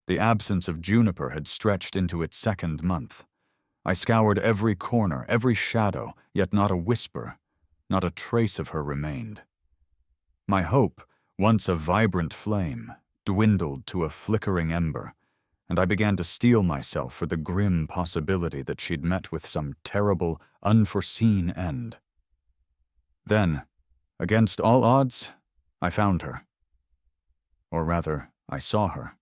The absence of Juniper had stretched into its second month. I scoured every corner, every shadow, yet not a whisper, not a trace of her remained. My hope, once a vibrant flame, dwindled to a flickering ember, and I began to steel myself for the grim possibility that she'd met with some terrible, unforeseen end. Then, against all odds, I found her. Or rather, I saw her.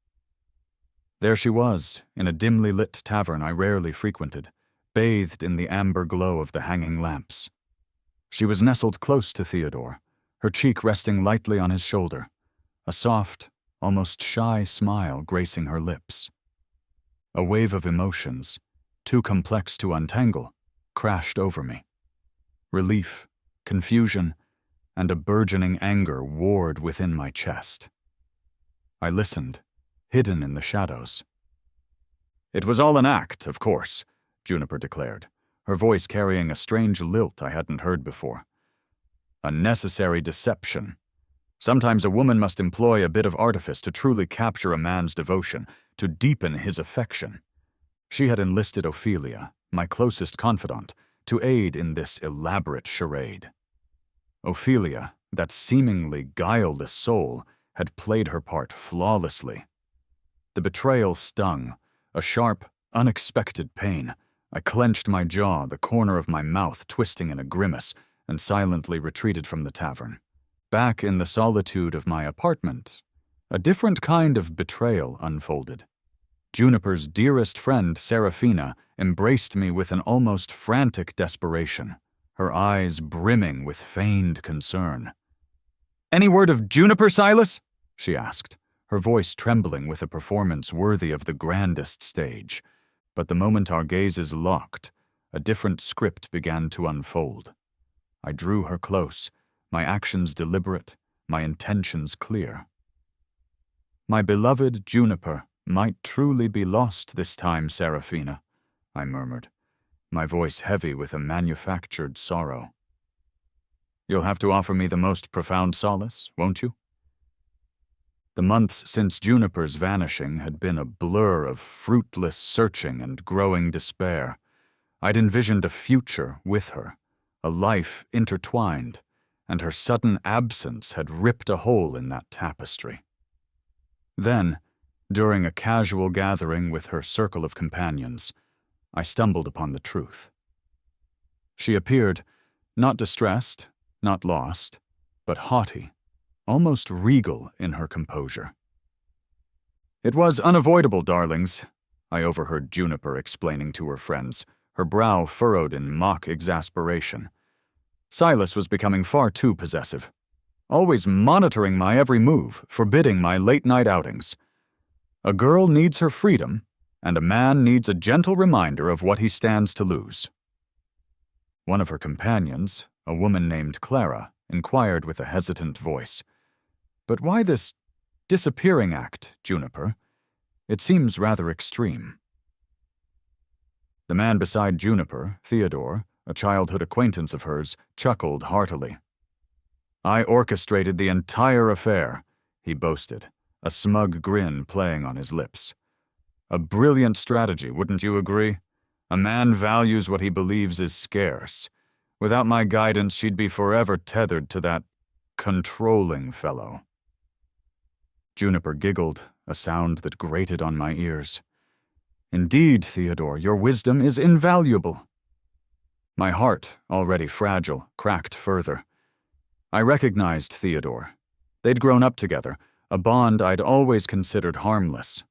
There she was, in a dimly lit tavern I rarely frequented, bathed in the amber glow of the hanging lamps. She was nestled close to Theodore, her cheek resting lightly on his shoulder, a soft, almost shy smile gracing her lips. A wave of emotions, too complex to untangle, crashed over me. Relief, confusion, and a burgeoning anger warred within my chest. I listened, hidden in the shadows. "It was all an act, of course," Juniper declared, her voice carrying a strange lilt I hadn't heard before. "A necessary deception. Sometimes a woman must employ a bit of artifice to truly capture a man's devotion, to deepen his affection. She had enlisted Ophelia, my closest confidant, to aid in this elaborate charade. Ophelia, that seemingly guileless soul, had played her part flawlessly. The betrayal stung, a sharp, unexpected pain. I clenched my jaw, the corner of my mouth twisting in a grimace, and silently retreated from the tavern. Back in the solitude of my apartment, a different kind of betrayal unfolded. Juniper's dearest friend, Seraphina, embraced me with an almost frantic desperation, her eyes brimming with feigned concern. "Any word of Juniper, Silas?" she asked, her voice trembling with a performance worthy of the grandest stage. But the moment our gazes locked, a different script began to unfold. I drew her close, my actions deliberate, my intentions clear. "My beloved Juniper might truly be lost this time, Seraphina," I murmured, my voice heavy with a manufactured sorrow. "You'll have to offer me the most profound solace, won't you?" The months since Juniper's vanishing had been a blur of fruitless searching and growing despair. I'd envisioned a future with her, a life intertwined, and her sudden absence had ripped a hole in that tapestry. Then, during a casual gathering with her circle of companions, I stumbled upon the truth. She appeared, not distressed, not lost, but haughty, almost regal in her composure. "It was unavoidable, darlings," I overheard Juniper explaining to her friends, her brow furrowed in mock exasperation. "Silas was becoming far too possessive, always monitoring my every move, forbidding my late-night outings. A girl needs her freedom, and a man needs a gentle reminder of what he stands to lose." One of her companions, a woman named Clara, inquired with a hesitant voice, "But why this disappearing act, Juniper? It seems rather extreme." The man beside Juniper, Theodore, a childhood acquaintance of hers, chuckled heartily. "I orchestrated the entire affair," he boasted, a smug grin playing on his lips. "A brilliant strategy, wouldn't you agree? A man values what he believes is scarce. Without my guidance, she'd be forever tethered to that controlling fellow." Juniper giggled, a sound that grated on my ears. "Indeed, Theodore, your wisdom is invaluable." My heart, already fragile, cracked further. I recognized Theodore. They'd grown up together, a bond I'd always considered harmless.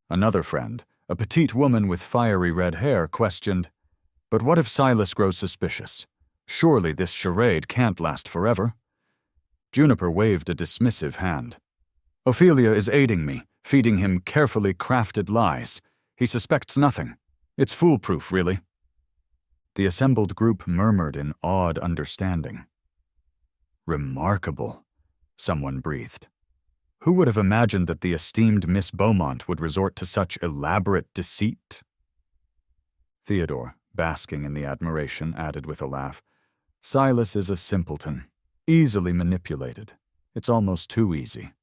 Another friend, a petite woman with fiery red hair, questioned, "But what if Silas grows suspicious? Surely this charade can't last forever." Juniper waved a dismissive hand. "Ophelia is aiding me, feeding him carefully crafted lies. He suspects nothing. It's foolproof, really." The assembled group murmured in awed understanding. "Remarkable," someone breathed. "Who would have imagined that the esteemed Miss Beaumont would resort to such elaborate deceit?" Theodore, basking in the admiration, added with a laugh, "Silas is a simpleton, easily manipulated. It's almost too easy."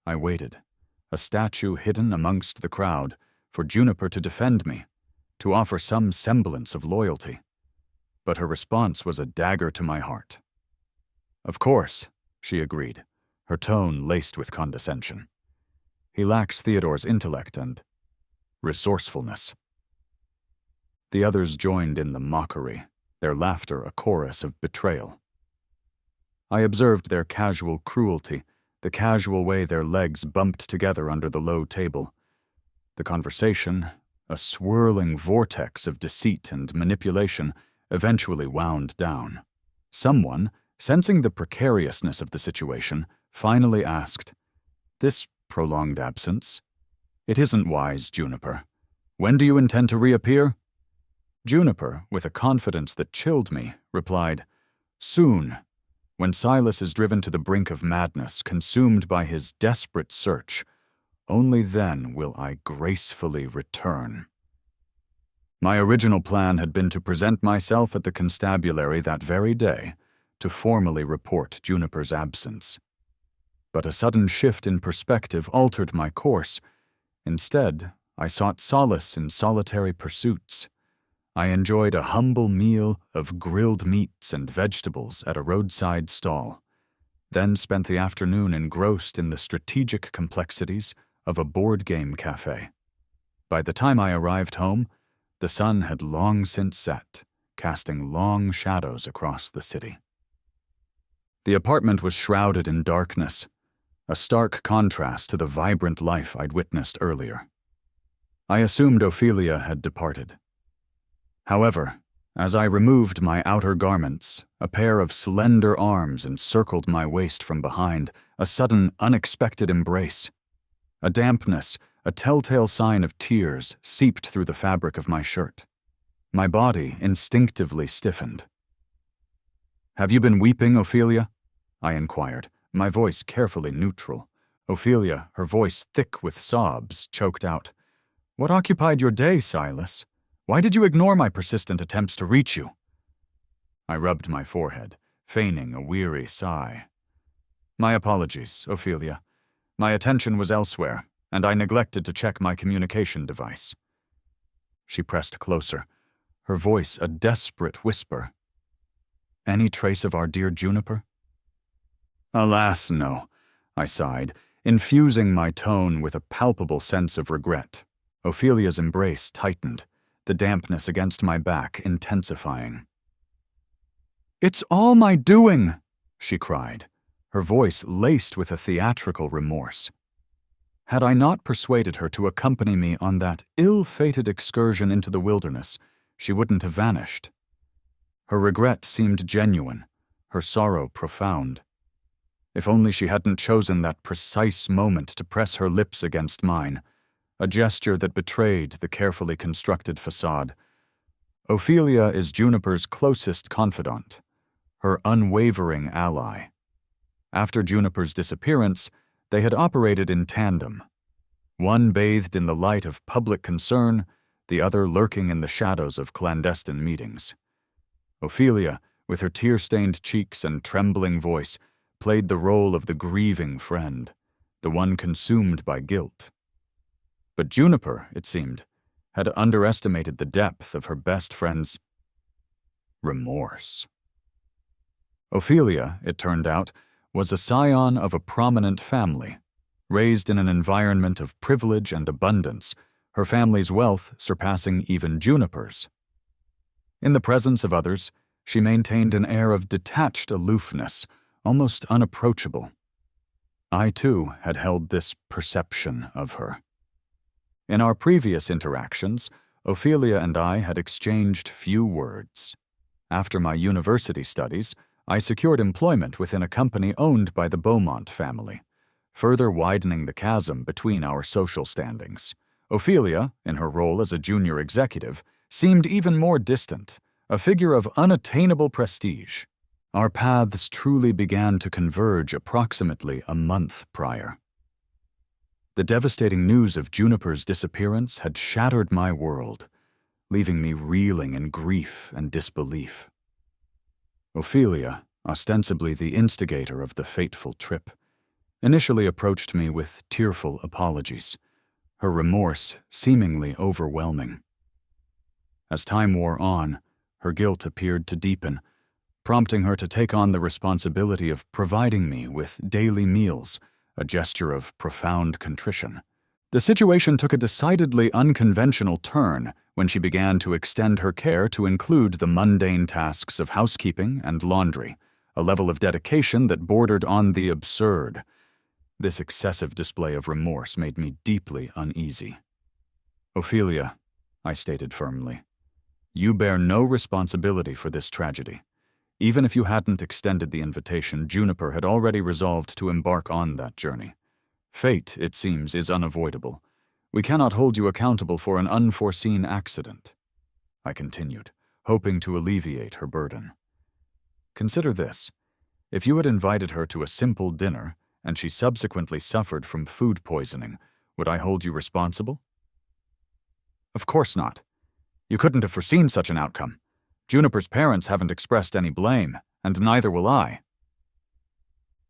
I waited, a statue hidden amongst the crowd, for Juniper to defend me, to offer some semblance of loyalty. But her response was a dagger to my heart. "Of course," she agreed, her tone laced with condescension. "He lacks Theodore's intellect and resourcefulness." The others joined in the mockery, their laughter a chorus of betrayal. I observed their casual cruelty, the casual way their legs bumped together under the low table. The conversation, a swirling vortex of deceit and manipulation, eventually wound down. Someone, sensing the precariousness of the situation, finally asked, "This prolonged absence? It isn't wise, Juniper. When do you intend to reappear?" Juniper, with a confidence that chilled me, replied, "Soon. When Silas is driven to the brink of madness, consumed by his desperate search, only then will I gracefully return." My original plan had been to present myself at the constabulary that very day, to formally report Juniper's absence. But a sudden shift in perspective altered my course. Instead, I sought solace in solitary pursuits. I enjoyed a humble meal of grilled meats and vegetables at a roadside stall, then spent the afternoon engrossed in the strategic complexities of a board game cafe. By the time I arrived home, the sun had long since set, casting long shadows across the city. The apartment was shrouded in darkness, a stark contrast to the vibrant life I'd witnessed earlier. I assumed Ophelia had departed. However, as I removed my outer garments, a pair of slender arms encircled my waist from behind, a sudden, unexpected embrace. A dampness, a telltale sign of tears, seeped through the fabric of my shirt. My body instinctively stiffened. "Have you been weeping, Ophelia?" I inquired, my voice carefully neutral. Ophelia, her voice thick with sobs, choked out, "What occupied your day, Silas? Why did you ignore my persistent attempts to reach you?" I rubbed my forehead, feigning a weary sigh. "My apologies, Ophelia. My attention was elsewhere, and I neglected to check my communication device." She pressed closer, her voice a desperate whisper. "Any trace of our dear Juniper?" "Alas, no," I sighed, infusing my tone with a palpable sense of regret. Ophelia's embrace tightened, the dampness against my back intensifying. "It's all my doing," she cried, her voice laced with a theatrical remorse. Had I not persuaded her to accompany me on that ill-fated excursion into the wilderness, she wouldn't have vanished. Her regret seemed genuine, her sorrow profound. If only she hadn't chosen that precise moment to press her lips against mine, a gesture that betrayed the carefully constructed facade. Ophelia is Juniper's closest confidant, her unwavering ally. After Juniper's disappearance, they had operated in tandem, one bathed in the light of public concern, the other lurking in the shadows of clandestine meetings. Ophelia, with her tear-stained cheeks and trembling voice, played the role of the grieving friend, the one consumed by guilt. But Juniper, it seemed, had underestimated the depth of her best friend's remorse. Ophelia, it turned out, was a scion of a prominent family. Raised in an environment of privilege and abundance, her family's wealth surpassing even Juniper's. In the presence of others, she maintained an air of detached aloofness, almost unapproachable. I, too, had held this perception of her. In our previous interactions, Ophelia and I had exchanged few words. After my university studies, I secured employment within a company owned by the Beaumont family, further widening the chasm between our social standings. Ophelia, in her role as a junior executive, seemed even more distant, a figure of unattainable prestige. Our paths truly began to converge approximately a month prior. The devastating news of Juniper's disappearance had shattered my world, leaving me reeling in grief and disbelief. Ophelia, ostensibly the instigator of the fateful trip, initially approached me with tearful apologies, her remorse seemingly overwhelming. As time wore on, her guilt appeared to deepen, prompting her to take on the responsibility of providing me with daily meals, a gesture of profound contrition. The situation took a decidedly unconventional turn when she began to extend her care to include the mundane tasks of housekeeping and laundry, a level of dedication that bordered on the absurd. This excessive display of remorse made me deeply uneasy. "Ophelia," I stated firmly, "you bear no responsibility for this tragedy. Even if you hadn't extended the invitation, Juniper had already resolved to embark on that journey. Fate, it seems, is unavoidable. We cannot hold you accountable for an unforeseen accident," I continued, hoping to alleviate her burden. "Consider this. If you had invited her to a simple dinner, and she subsequently suffered from food poisoning, would I hold you responsible?" "Of course not. You couldn't have foreseen such an outcome. Juniper's parents haven't expressed any blame, and neither will I."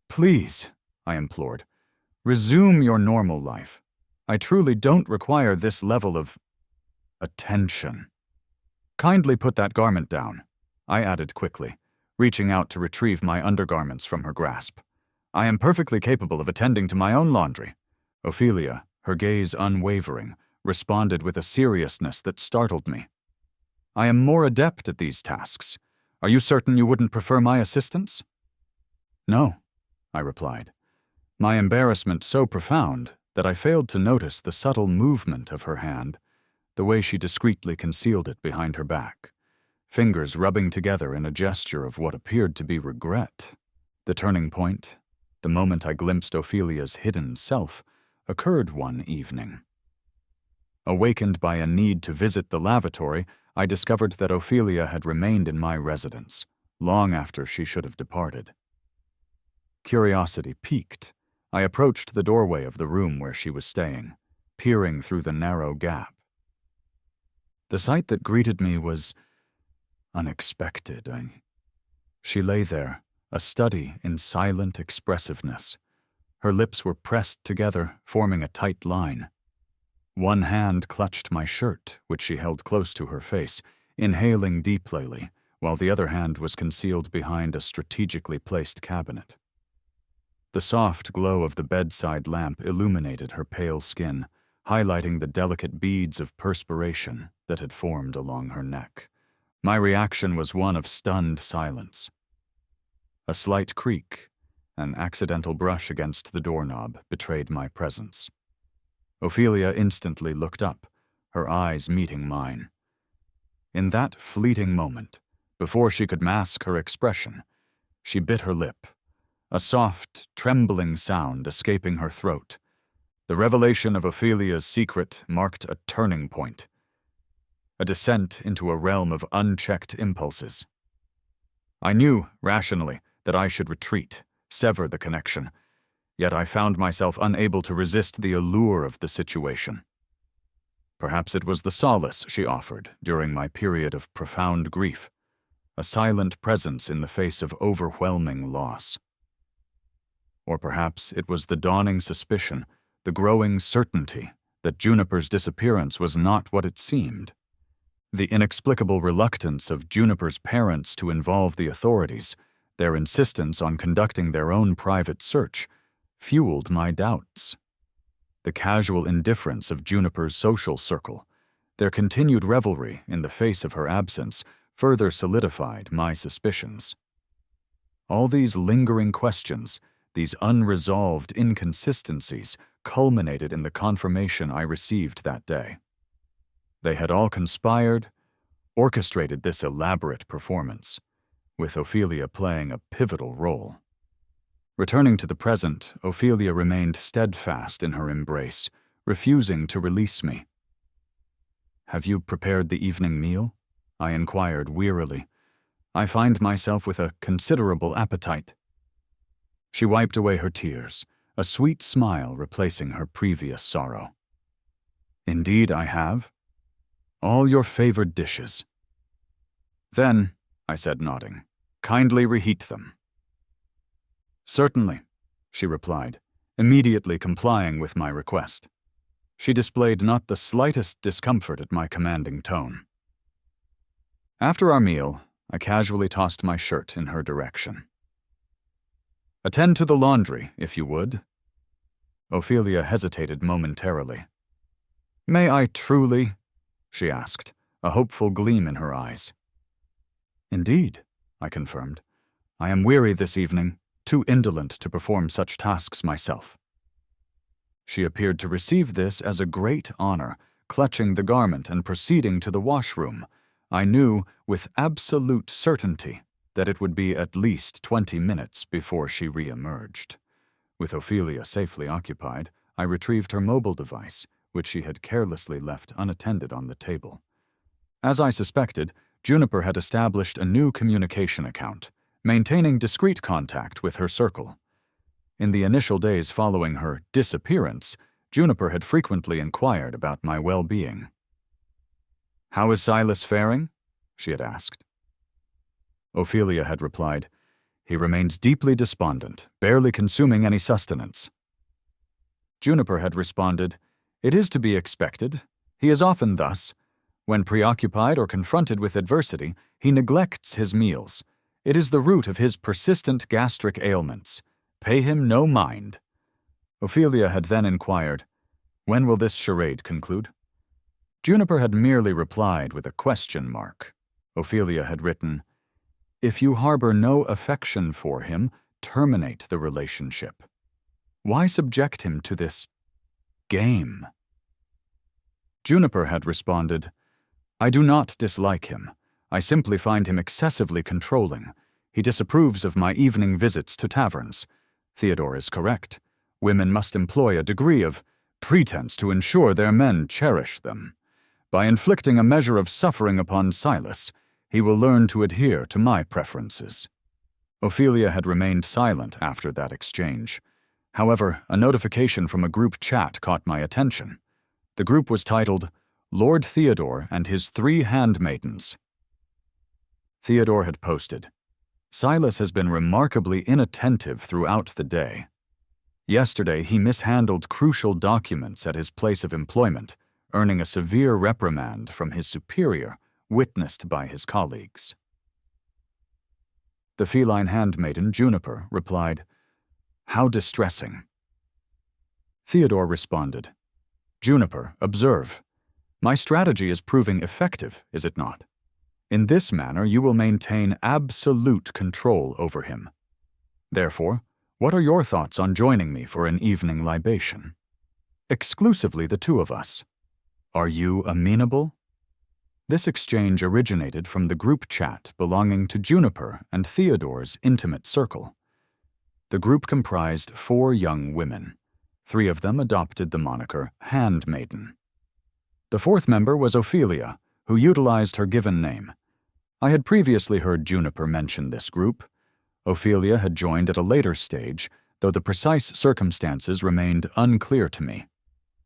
"Please," I implored, "resume your normal life. I truly don't require this level of attention." "Kindly put that garment down," I added quickly, reaching out to retrieve my undergarments from her grasp. "I am perfectly capable of attending to my own laundry." Ophelia, her gaze unwavering, responded with a seriousness that startled me. "I am more adept at these tasks. Are you certain you wouldn't prefer my assistance?" "No," I replied, my embarrassment so profound that I failed to notice the subtle movement of her hand, the way she discreetly concealed it behind her back, fingers rubbing together in a gesture of what appeared to be regret. The turning point, the moment I glimpsed Ophelia's hidden self, occurred one evening. Awakened by a need to visit the lavatory, I discovered that Ophelia had remained in my residence, long after she should have departed. Curiosity piqued, I approached the doorway of the room where she was staying, peering through the narrow gap. The sight that greeted me was unexpected. She lay there, a study in silent expressiveness. Her lips were pressed together, forming a tight line. One hand clutched my shirt, which she held close to her face, inhaling deeply, while the other hand was concealed behind a strategically placed cabinet. The soft glow of the bedside lamp illuminated her pale skin, highlighting the delicate beads of perspiration that had formed along her neck. My reaction was one of stunned silence. A slight creak, an accidental brush against the doorknob, betrayed my presence. Ophelia instantly looked up, her eyes meeting mine. In that fleeting moment, before she could mask her expression, she bit her lip, a soft, trembling sound escaping her throat. The revelation of Ophelia's secret marked a turning point, a descent into a realm of unchecked impulses. I knew, rationally, that I should retreat, sever the connection, yet I found myself unable to resist the allure of the situation. Perhaps it was the solace she offered during my period of profound grief, a silent presence in the face of overwhelming loss. Or perhaps it was the dawning suspicion, the growing certainty that Juniper's disappearance was not what it seemed. The inexplicable reluctance of Juniper's parents to involve the authorities, their insistence on conducting their own private search, fueled my doubts. The casual indifference of Juniper's social circle, their continued revelry in the face of her absence, further solidified my suspicions. All these lingering questions, these unresolved inconsistencies, culminated in the confirmation I received that day. They had all conspired, orchestrated this elaborate performance, with Ophelia playing a pivotal role. Returning to the present, Ophelia remained steadfast in her embrace, refusing to release me. "Have you prepared the evening meal?" I inquired wearily. "I find myself with a considerable appetite." She wiped away her tears, a sweet smile replacing her previous sorrow. "Indeed I have. All your favored dishes." "Then," I said, nodding, "kindly reheat them." "Certainly," she replied, immediately complying with my request. She displayed not the slightest discomfort at my commanding tone. After our meal, I casually tossed my shirt in her direction. "Attend to the laundry, if you would." Ophelia hesitated momentarily. "May I truly?" she asked, a hopeful gleam in her eyes. "Indeed," I confirmed. "I am weary this evening, too indolent to perform such tasks myself." She appeared to receive this as a great honor, clutching the garment and proceeding to the washroom. I knew with absolute certainty that it would be at least 20 minutes before she re-emerged. With Ophelia safely occupied, I retrieved her mobile device, which she had carelessly left unattended on the table. As I suspected, Juniper had established a new communication account, maintaining discreet contact with her circle. In the initial days following her disappearance, Juniper had frequently inquired about my well-being. "How is Silas faring?" she had asked. Ophelia had replied, "He remains deeply despondent, barely consuming any sustenance." Juniper had responded, "It is to be expected. He is often thus. When preoccupied or confronted with adversity, he neglects his meals. It is the root of his persistent gastric ailments. Pay him no mind." Ophelia had then inquired, "When will this charade conclude?" Juniper had merely replied with a question mark. Ophelia had written, "If you harbor no affection for him, terminate the relationship. Why subject him to this game?" Juniper had responded, "I do not dislike him. I simply find him excessively controlling. He disapproves of my evening visits to taverns. Theodore is correct. Women must employ a degree of pretense to ensure their men cherish them. By inflicting a measure of suffering upon Silas, he will learn to adhere to my preferences." Ophelia had remained silent after that exchange. However, a notification from a group chat caught my attention. The group was titled, "Lord Theodore and His 3 Handmaidens." Theodore had posted, "Silas has been remarkably inattentive throughout the day. Yesterday he mishandled crucial documents at his place of employment, earning a severe reprimand from his superior, witnessed by his colleagues." The feline handmaiden, Juniper, replied, "How distressing." Theodore responded, "Juniper, observe. My strategy is proving effective, is it not? In this manner you will maintain absolute control over him. Therefore, what are your thoughts on joining me for an evening libation? Exclusively the two of us. Are you amenable?" This exchange originated from the group chat belonging to Juniper and Theodore's intimate circle. The group comprised 4 young women. 3 of them adopted the moniker handmaiden. The 4th member was Ophelia, who utilized her given name. I had previously heard Juniper mention this group. Ophelia had joined at a later stage, though the precise circumstances remained unclear to me.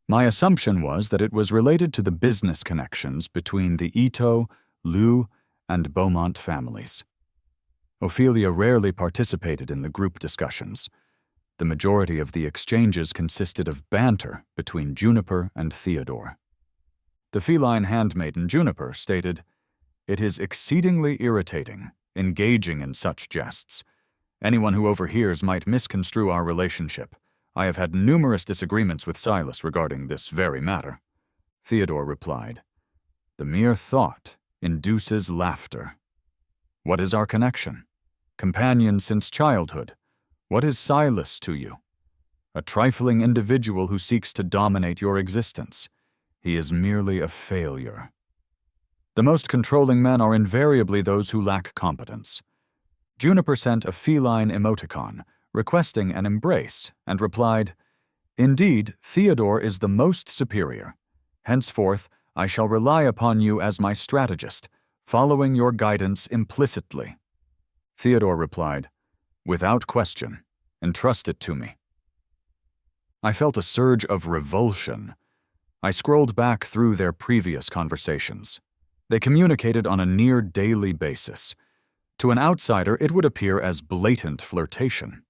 My assumption was that it was related to the business connections between the Ito, Liu, and Beaumont families. Ophelia rarely participated in the group discussions. The majority of the exchanges consisted of banter between Juniper and Theodore. The feline handmaiden Juniper stated, "It is exceedingly irritating, engaging in such jests. Anyone who overhears might misconstrue our relationship. I have had numerous disagreements with Silas regarding this very matter." Theodore replied, "The mere thought induces laughter. What is our connection? Companions since childhood. What is Silas to you? A trifling individual who seeks to dominate your existence. He is merely a failure. The most controlling men are invariably those who lack competence." Juniper sent a feline emoticon, requesting an embrace, and replied, "Indeed, Theodore is the most superior. Henceforth, I shall rely upon you as my strategist, following your guidance implicitly." Theodore replied, "Without question, entrust it to me." I felt a surge of revulsion. I scrolled back through their previous conversations. They communicated on a near-daily basis. To an outsider, it would appear as blatant flirtation.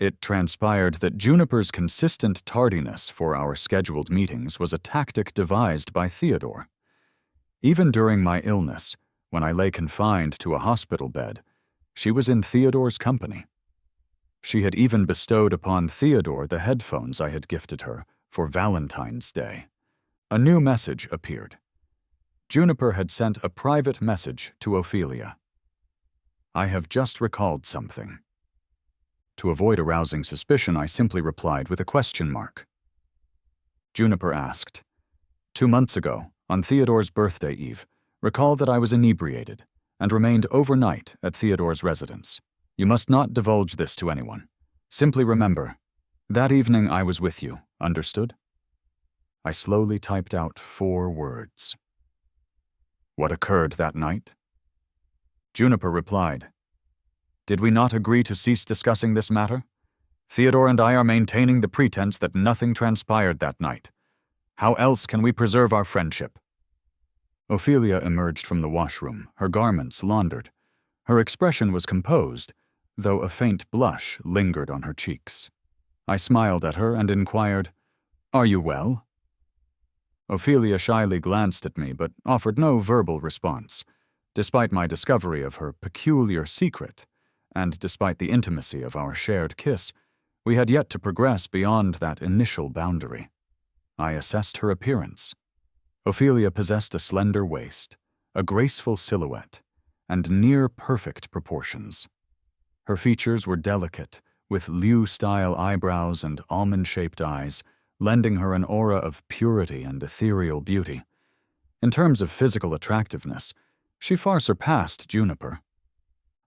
It transpired that Juniper's consistent tardiness for our scheduled meetings was a tactic devised by Theodore. Even during my illness, when I lay confined to a hospital bed, she was in Theodore's company. She had even bestowed upon Theodore the headphones I had gifted her for Valentine's Day. A new message appeared. Juniper had sent a private message to Ophelia. "I have just recalled something." To avoid arousing suspicion, I simply replied with a question mark. Juniper asked, "2 months ago, on Theodore's birthday eve, recall that I was inebriated and remained overnight at Theodore's residence. You must not divulge this to anyone. Simply remember, that evening I was with you, understood?" I slowly typed out 4 words. "What occurred that night?" Juniper replied, "Did we not agree to cease discussing this matter? Theodore and I are maintaining the pretense that nothing transpired that night. How else can we preserve our friendship?" Ophelia emerged from the washroom, her garments laundered. Her expression was composed, though a faint blush lingered on her cheeks. I smiled at her and inquired, "Are you well?" Ophelia shyly glanced at me but offered no verbal response, despite my discovery of her peculiar secret, and despite the intimacy of our shared kiss. We had yet to progress beyond that initial boundary. I assessed her appearance. Ophelia possessed a slender waist, a graceful silhouette, and near-perfect proportions. Her features were delicate, with Liu-style eyebrows and almond-shaped eyes, lending her an aura of purity and ethereal beauty. In terms of physical attractiveness, she far surpassed Juniper.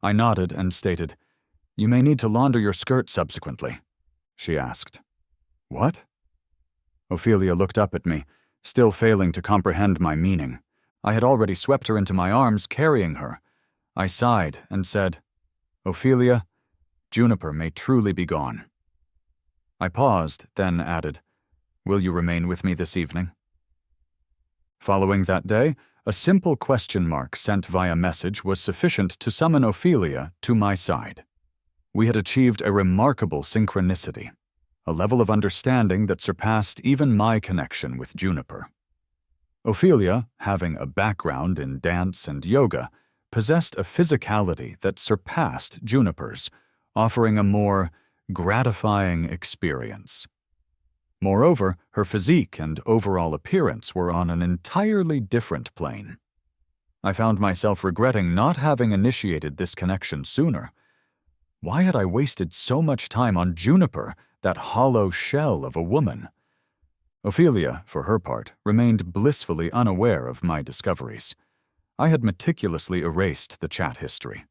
I nodded and stated, "You may need to launder your skirt subsequently." She asked, "What?" Ophelia looked up at me, still failing to comprehend my meaning. I had already swept her into my arms, carrying her. I sighed and said, "Ophelia, Juniper may truly be gone." I paused, then added, "Will you remain with me this evening?" Following that day, a simple question mark sent via message was sufficient to summon Ophelia to my side. We had achieved a remarkable synchronicity, a level of understanding that surpassed even my connection with Juniper. Ophelia, having a background in dance and yoga, possessed a physicality that surpassed Juniper's, offering a more gratifying experience. Moreover, her physique and overall appearance were on an entirely different plane. I found myself regretting not having initiated this connection sooner. Why had I wasted so much time on Juniper, that hollow shell of a woman? Ophelia, for her part, remained blissfully unaware of my discoveries. I had meticulously erased the chat history.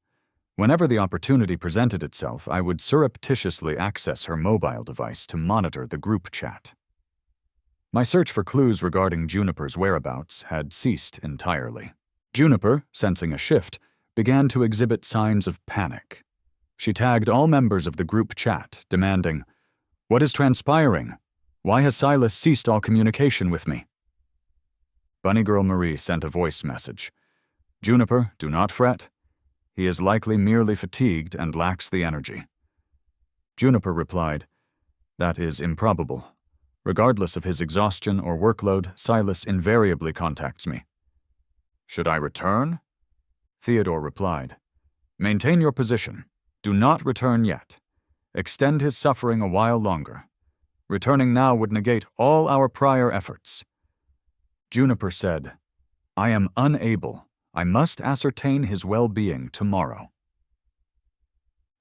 Whenever the opportunity presented itself, I would surreptitiously access her mobile device to monitor the group chat. My search for clues regarding Juniper's whereabouts had ceased entirely. Juniper, sensing a shift, began to exhibit signs of panic. She tagged all members of the group chat, demanding, "What is transpiring? Why has Silas ceased all communication with me?" Bunny Girl Marie sent a voice message. "Juniper, do not fret. He is likely merely fatigued and lacks the energy." Juniper replied, "That is improbable. Regardless of his exhaustion or workload, Silas invariably contacts me." "Should I return?" Theodore replied, "Maintain your position. Do not return yet. Extend his suffering a while longer. Returning now would negate all our prior efforts." Juniper said, "I am unable. I must ascertain his well-being tomorrow."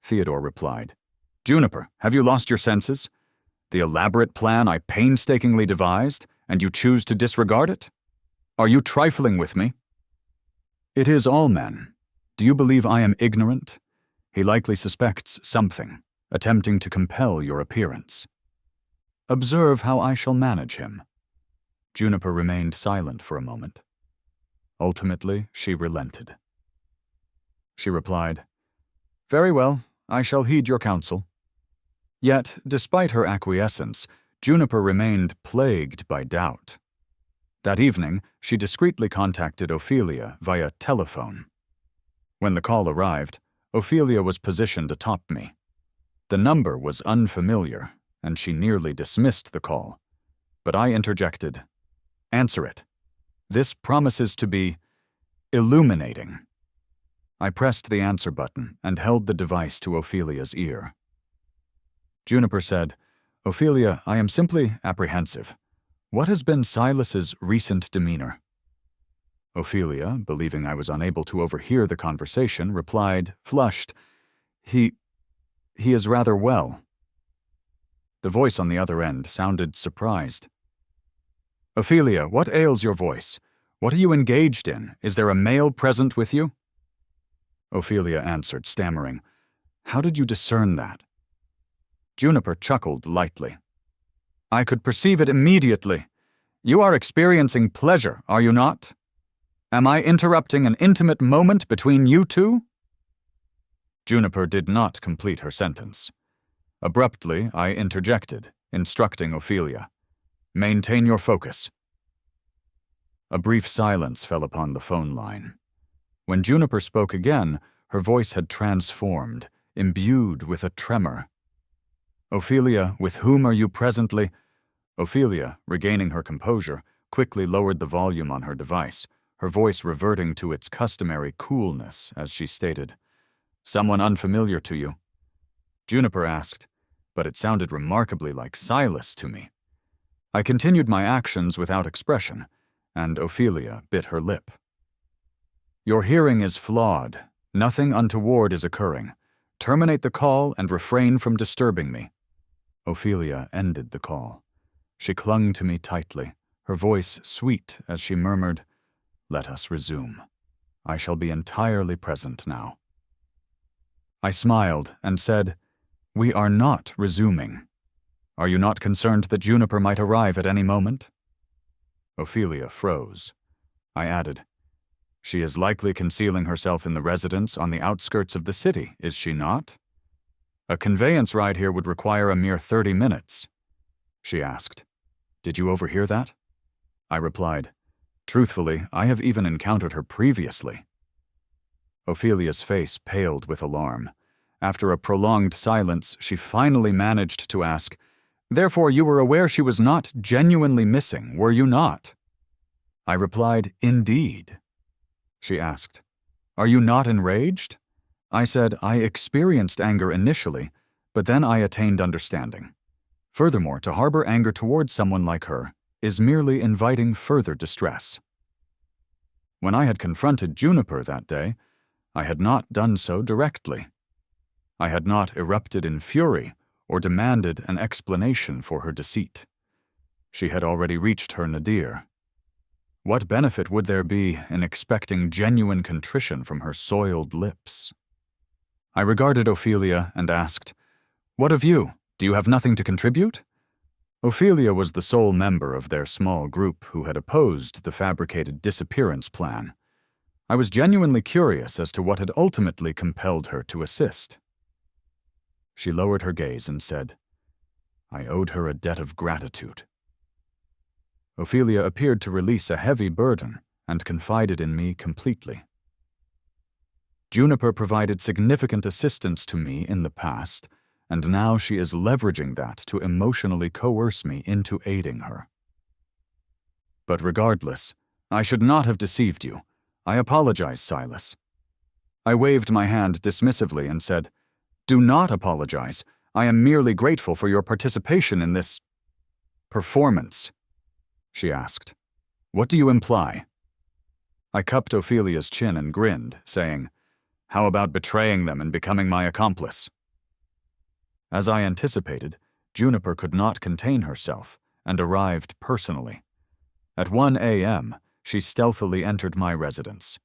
Theodore replied, "Juniper, have you lost your senses? The elaborate plan I painstakingly devised, and you choose to disregard it? Are you trifling with me?" "It is all men. Do you believe I am ignorant? He likely suspects something, attempting to compel your appearance. Observe how I shall manage him." Juniper remained silent for a moment. Ultimately, she relented. She replied, "Very well, I shall heed your counsel." Yet, despite her acquiescence, Juniper remained plagued by doubt. That evening, she discreetly contacted Ophelia via telephone. When the call arrived, Ophelia was positioned atop me. The number was unfamiliar, and she nearly dismissed the call. But I interjected, "Answer it. This promises to be illuminating." I pressed the answer button and held the device to Ophelia's ear. Juniper said, "Ophelia, I am simply apprehensive. What has been Silas's recent demeanor?" Ophelia, believing I was unable to overhear the conversation, replied, flushed, He is rather well." The voice on the other end sounded surprised. "Ophelia, what ails your voice? What are you engaged in? Is there a male present with you?" Ophelia answered, stammering, "How did you discern that?" Juniper chuckled lightly. "I could perceive it immediately. You are experiencing pleasure, are you not? Am I interrupting an intimate moment between you two?" Juniper did not complete her sentence. Abruptly, I interjected, instructing Ophelia, "Maintain your focus." A brief silence fell upon the phone line. When Juniper spoke again, her voice had transformed, imbued with a tremor. "Ophelia, with whom are you presently?" Ophelia, regaining her composure, quickly lowered the volume on her device, her voice reverting to its customary coolness as she stated, "Someone unfamiliar to you?" Juniper asked, but it sounded remarkably like Silas to me. I continued my actions without expression, and Ophelia bit her lip. "Your hearing is flawed. Nothing untoward is occurring. Terminate the call and refrain from disturbing me." Ophelia ended the call. She clung to me tightly, her voice sweet as she murmured, "Let us resume. I shall be entirely present now." I smiled and said, "We are not resuming. Are you not concerned that Juniper might arrive at any moment?" Ophelia froze. I added, "She is likely concealing herself in the residence on the outskirts of the city, is she not? A conveyance ride here would require a mere 30 minutes. She asked, "Did you overhear that?" I replied, "Truthfully, I have even encountered her previously." Ophelia's face paled with alarm. After a prolonged silence, she finally managed to ask, "Therefore you were aware she was not genuinely missing, were you not?" I replied, "Indeed." She asked, "Are you not enraged?" I said, "I experienced anger initially, but then I attained understanding. Furthermore, to harbor anger towards someone like her is merely inviting further distress." When I had confronted Juniper that day, I had not done so directly. I had not erupted in fury or demanded an explanation for her deceit. She had already reached her nadir. What benefit would there be in expecting genuine contrition from her soiled lips? I regarded Ophelia and asked, "What of you? Do you have nothing to contribute?" Ophelia was the sole member of their small group who had opposed the fabricated disappearance plan. I was genuinely curious as to what had ultimately compelled her to assist. She lowered her gaze and said, "I owed her a debt of gratitude." Ophelia appeared to release a heavy burden and confided in me completely. Juniper provided significant assistance to me in the past, and now she is leveraging that to emotionally coerce me into aiding her. But regardless, I should not have deceived you. I apologize, Silas. I waved my hand dismissively and said, "Do not apologize. I am merely grateful for your participation in this performance." She asked, "What do you imply?" I cupped Ophelia's chin and grinned, saying, "How about betraying them and becoming my accomplice?" As I anticipated, Juniper could not contain herself and arrived personally. At 1 a.m., she stealthily entered my residence.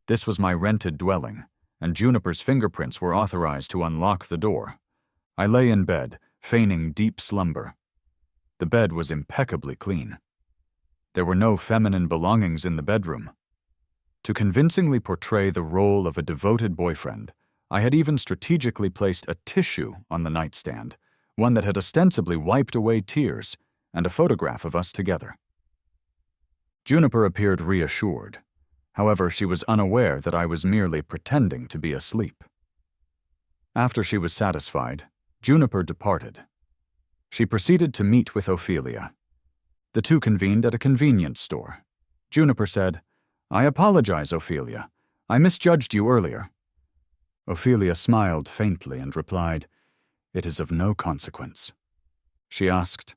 This was my rented dwelling, and Juniper's fingerprints were authorized to unlock the door. I lay in bed, feigning deep slumber. The bed was impeccably clean. There were no feminine belongings in the bedroom. To convincingly portray the role of a devoted boyfriend, I had even strategically placed a tissue on the nightstand, one that had ostensibly wiped away tears, and a photograph of us together. Juniper appeared reassured. However, she was unaware that I was merely pretending to be asleep. After she was satisfied, Juniper departed. She proceeded to meet with Ophelia. The two convened at a convenience store. Juniper said, "I apologize, Ophelia. I misjudged you earlier." Ophelia smiled faintly and replied, "It is of no consequence." She asked,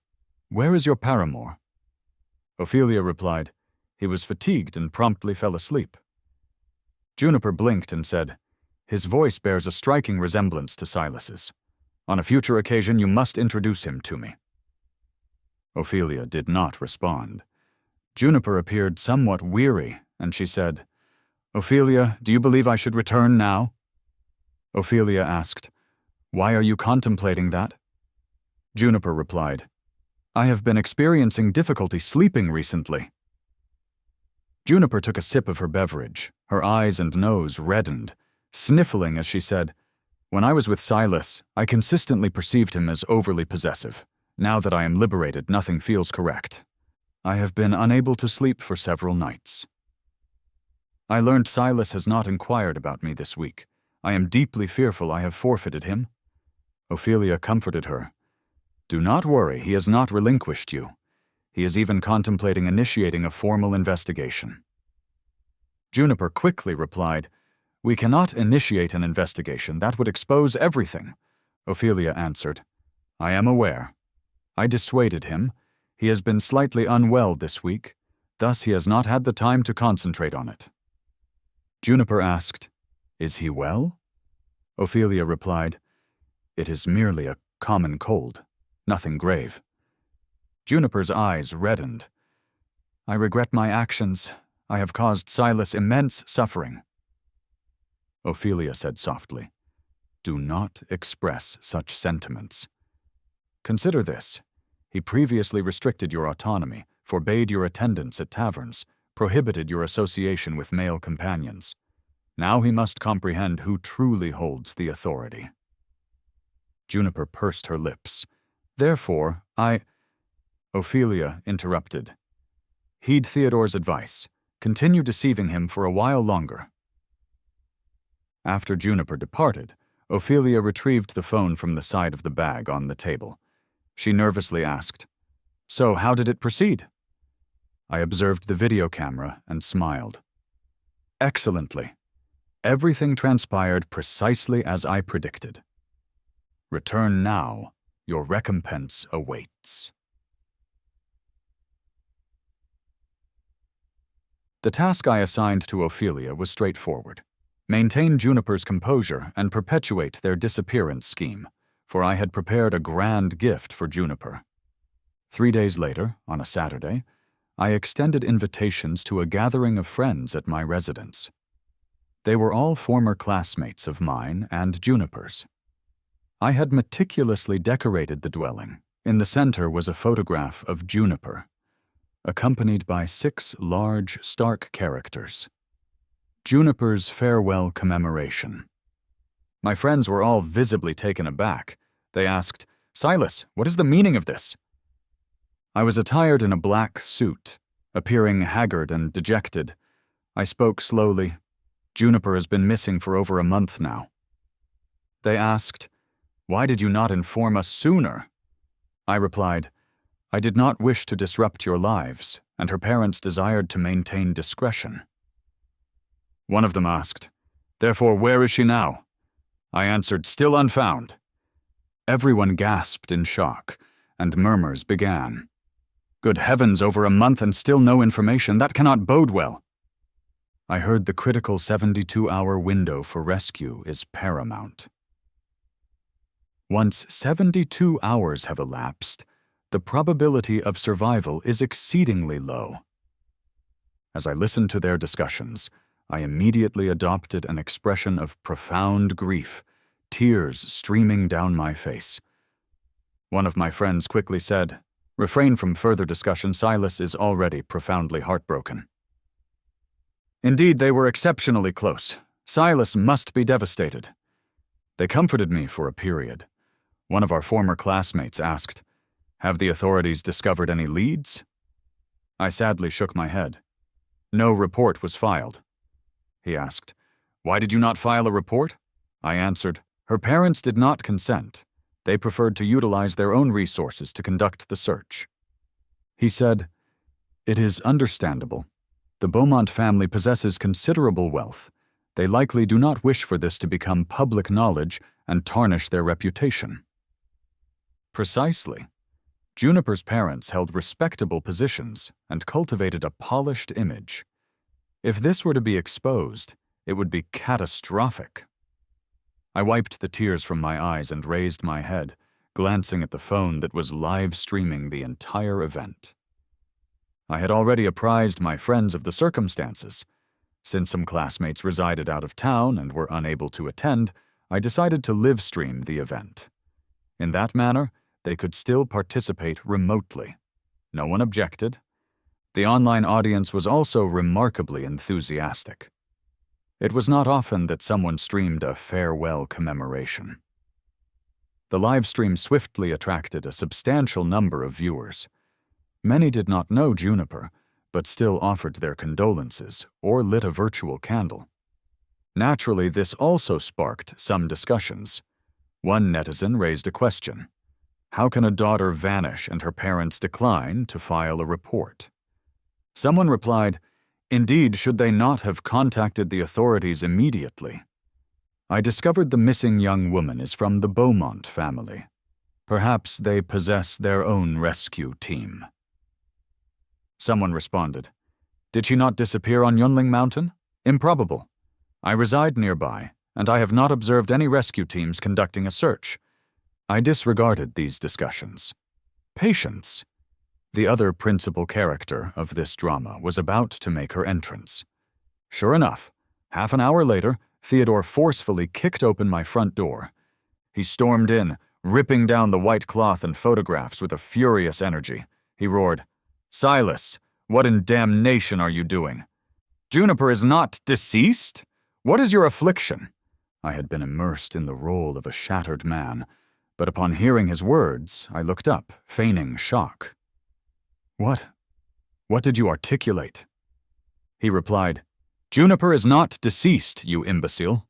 "Where is your paramour?" Ophelia replied, "He was fatigued and promptly fell asleep." Juniper blinked and said, "His voice bears a striking resemblance to Silas's. On a future occasion, you must introduce him to me." Ophelia did not respond. Juniper appeared somewhat weary, and she said, "Ophelia, do you believe I should return now?" Ophelia asked, "Why are you contemplating that?" Juniper replied, "I have been experiencing difficulty sleeping recently." Juniper took a sip of her beverage, her eyes and nose reddened, sniffling as she said, "When I was with Silas, I consistently perceived him as overly possessive. Now that I am liberated, nothing feels correct. I have been unable to sleep for several nights. I learned Silas has not inquired about me this week. I am deeply fearful I have forfeited him." Ophelia comforted her. "Do not worry, he has not relinquished you. He is even contemplating initiating a formal investigation." Juniper quickly replied, "We cannot initiate an investigation. That would expose everything." Ophelia answered, "I am aware. I dissuaded him. He has been slightly unwell this week. Thus he has not had the time to concentrate on it." Juniper asked, "Is he well?" Ophelia replied, "It is merely a common cold. Nothing grave." Juniper's eyes reddened. "I regret my actions. I have caused Silas immense suffering." Ophelia said softly, "Do not express such sentiments. Consider this. He previously restricted your autonomy, forbade your attendance at taverns, prohibited your association with male companions. Now he must comprehend who truly holds the authority." Juniper pursed her lips. "Therefore, Ophelia interrupted. "Heed Theodore's advice. Continue deceiving him for a while longer." After Juniper departed, Ophelia retrieved the phone from the side of the bag on the table. She nervously asked, "So how did it proceed?" I observed the video camera and smiled. "Excellently. Everything transpired precisely as I predicted. Return now. Your recompense awaits." The task I assigned to Ophelia was straightforward. Maintain Juniper's composure and perpetuate their disappearance scheme, for I had prepared a grand gift for Juniper. 3 days later, on a Saturday, I extended invitations to a gathering of friends at my residence. They were all former classmates of mine and Juniper's. I had meticulously decorated the dwelling. In the center was a photograph of Juniper, accompanied by 6 large, stark characters. Juniper's farewell commemoration. My friends were all visibly taken aback. They asked, "Silas, what is the meaning of this?" I was attired in a black suit, appearing haggard and dejected. I spoke slowly. "Juniper has been missing for over a month now." They asked, "Why did you not inform us sooner?" I replied, "I did not wish to disrupt your lives, and her parents desired to maintain discretion." One of them asked, "Therefore, where is she now?" I answered, "Still unfound." Everyone gasped in shock, and murmurs began. "Good heavens, over a month and still no information. That cannot bode well." I heard the critical 72-hour window for rescue is paramount. Once 72 hours have elapsed, the probability of survival is exceedingly low. As I listened to their discussions, I immediately adopted an expression of profound grief, tears streaming down my face. One of my friends quickly said, "Refrain from further discussion. Silas is already profoundly heartbroken." Indeed, they were exceptionally close. Silas must be devastated. They comforted me for a period. One of our former classmates asked, "Have the authorities discovered any leads?" I sadly shook my head. No report was filed. He asked, "Why did you not file a report?" I answered, "Her parents did not consent. They preferred to utilize their own resources to conduct the search. He said, "It is understandable. The Beaumont family possesses considerable wealth. They likely do not wish for this to become public knowledge and tarnish their reputation." Precisely. Juniper's parents held respectable positions and cultivated a polished image. If this were to be exposed, it would be catastrophic. I wiped the tears from my eyes and raised my head, glancing at the phone that was live streaming the entire event. I had already apprised my friends of the circumstances. Since some classmates resided out of town and were unable to attend, I decided to live stream the event. In that manner, they could still participate remotely. No one objected. The online audience was also remarkably enthusiastic. It was not often that someone streamed a farewell commemoration. The live stream swiftly attracted a substantial number of viewers. Many did not know Juniper, but still offered their condolences or lit a virtual candle. Naturally, this also sparked some discussions. One netizen raised a question. How can a daughter vanish and her parents decline to file a report? Someone replied, "Indeed, should they not have contacted the authorities immediately?" I discovered the missing young woman is from the Beaumont family. Perhaps they possess their own rescue team. Someone responded, "Did she not disappear on Yunling Mountain? Improbable. I reside nearby, and I have not observed any rescue teams conducting a search." I disregarded these discussions. Patience. The other principal character of this drama was about to make her entrance. Sure enough, half an hour later, Theodore forcefully kicked open my front door. He stormed in, ripping down the white cloth and photographs with a furious energy. He roared, "Silas, what in damnation are you doing? Juniper is not deceased? What is your affliction?" I had been immersed in the role of a shattered man, but upon hearing his words, I looked up, feigning shock. What did you articulate?" He replied, "Juniper is not deceased, you imbecile."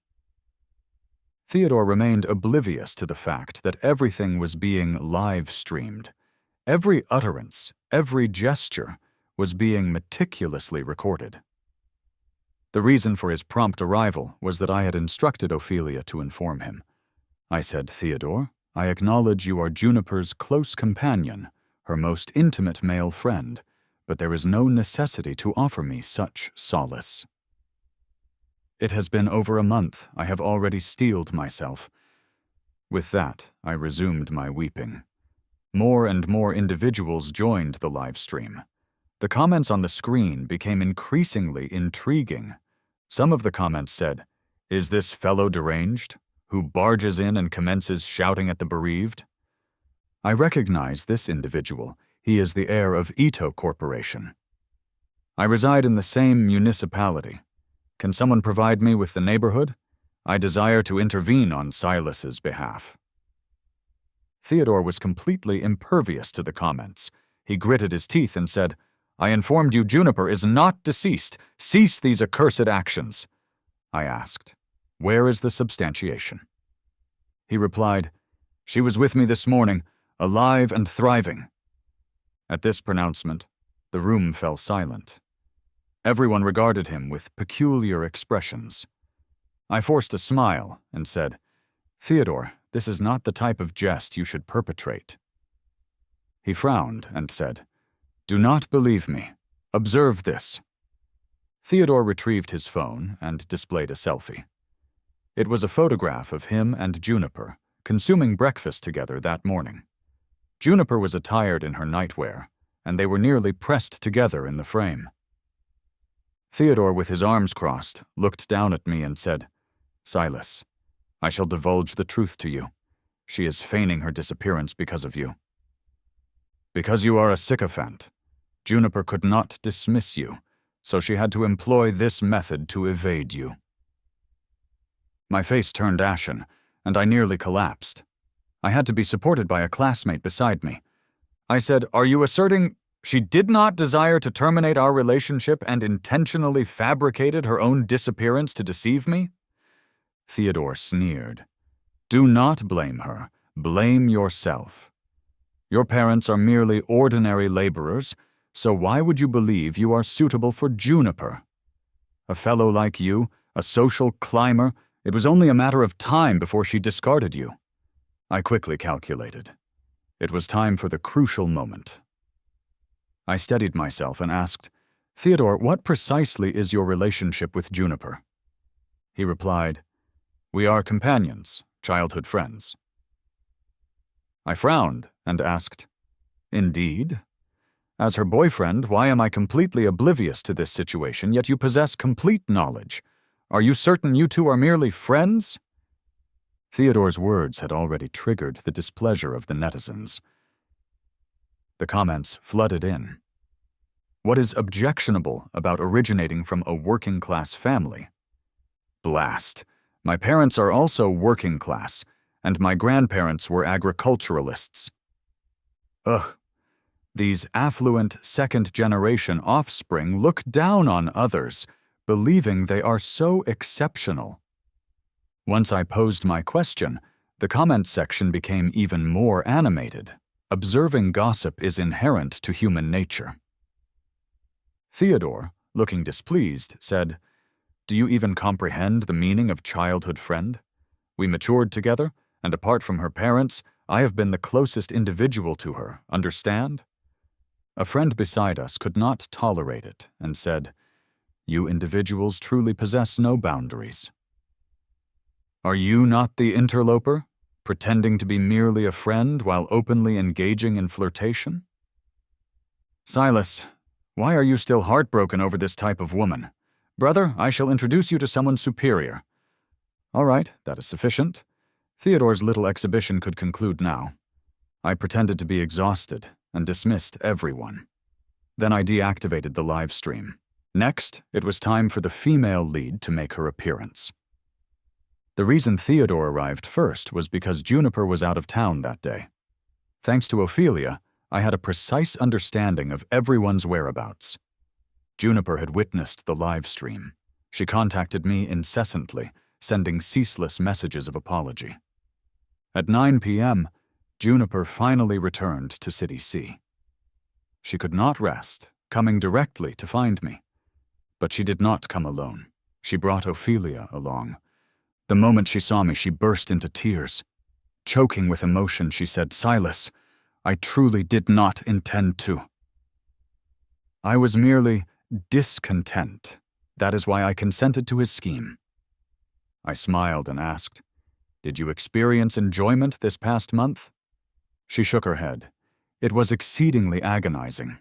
Theodore remained oblivious to the fact that everything was being live-streamed. Every utterance, every gesture was being meticulously recorded. The reason for his prompt arrival was that I had instructed Ophelia to inform him. I said, "Theodore, I acknowledge you are Juniper's close companion, her most intimate male friend, but there is no necessity to offer me such solace. It has been over a month. I have already steeled myself." With that, I resumed my weeping. More and more individuals joined the live stream. The comments on the screen became increasingly intriguing. Some of the comments said, "Is this fellow deranged, who barges in and commences shouting at the bereaved?" I recognize this individual. He is the heir of Ito Corporation. I reside in the same municipality. Can someone provide me with the neighborhood? I desire to intervene on Silas's behalf. Theodore was completely impervious to the comments. He gritted his teeth and said, "I informed you Juniper is not deceased. Cease these accursed actions." I asked, "Where is the substantiation?" He replied, "She was with me this morning, alive and thriving." At this pronouncement, the room fell silent. Everyone regarded him with peculiar expressions. I forced a smile and said, "Theodore, this is not the type of jest you should perpetrate." He frowned and said, "Do not believe me. Observe this." Theodore retrieved his phone and displayed a selfie. It was a photograph of him and Juniper consuming breakfast together that morning. Juniper was attired in her nightwear, and they were nearly pressed together in the frame. Theodore, with his arms crossed, looked down at me and said, "Silas, I shall divulge the truth to you. She is feigning her disappearance because of you. Because you are a sycophant, Juniper could not dismiss you, so she had to employ this method to evade you." My face turned ashen, and I nearly collapsed. I had to be supported by a classmate beside me. I said, "Are you asserting she did not desire to terminate our relationship and intentionally fabricated her own disappearance to deceive me?" Theodore sneered. "Do not blame her, Blame yourself. Your parents are merely ordinary laborers, so why would you believe you are suitable for Juniper? A fellow like you, a social climber, it was only a matter of time before she discarded you. I quickly calculated. It was time for the crucial moment. I steadied myself and asked, "Theodore, what precisely is your relationship with Juniper?" He replied, "We are companions, childhood friends." I frowned and asked, "Indeed? As her boyfriend, why am I completely oblivious to this situation, yet you possess complete knowledge? Are you certain you two are merely friends?" Theodore's words had already triggered the displeasure of the netizens. The comments flooded in. What is objectionable about originating from a working-class family? Blast. My parents are also working class, and my grandparents were agriculturalists. Ugh. These affluent second-generation offspring look down on others, believing they are so exceptional. Once I posed my question, the comment section became even more animated. Observing gossip is inherent to human nature. Theodore, looking displeased, said, "Do you even comprehend the meaning of childhood friend? We matured together, and apart from her parents, I have been the closest individual to her, understand?" A friend beside us could not tolerate it and said, "You individuals truly possess no boundaries." Are you not the interloper, pretending to be merely a friend while openly engaging in flirtation? Silas, why are you still heartbroken over this type of woman? Brother, I shall introduce you to someone superior. All right, that is sufficient. Theodore's little exhibition could conclude now. I pretended to be exhausted and dismissed everyone. Then I deactivated the live stream. Next, it was time for the female lead to make her appearance. The reason Theodore arrived first was because Juniper was out of town that day. Thanks to Ophelia, I had a precise understanding of everyone's whereabouts. Juniper had witnessed the live stream. She contacted me incessantly, sending ceaseless messages of apology. At 9 p.m., Juniper finally returned to City C. She could not rest, coming directly to find me. But she did not come alone. She brought Ophelia along. The moment she saw me, she burst into tears. Choking with emotion, she said, "Silas, I truly did not intend to. I was merely discontent. That is why I consented to his scheme." I smiled and asked, "Did you experience enjoyment this past month?" She shook her head. It was exceedingly agonizing.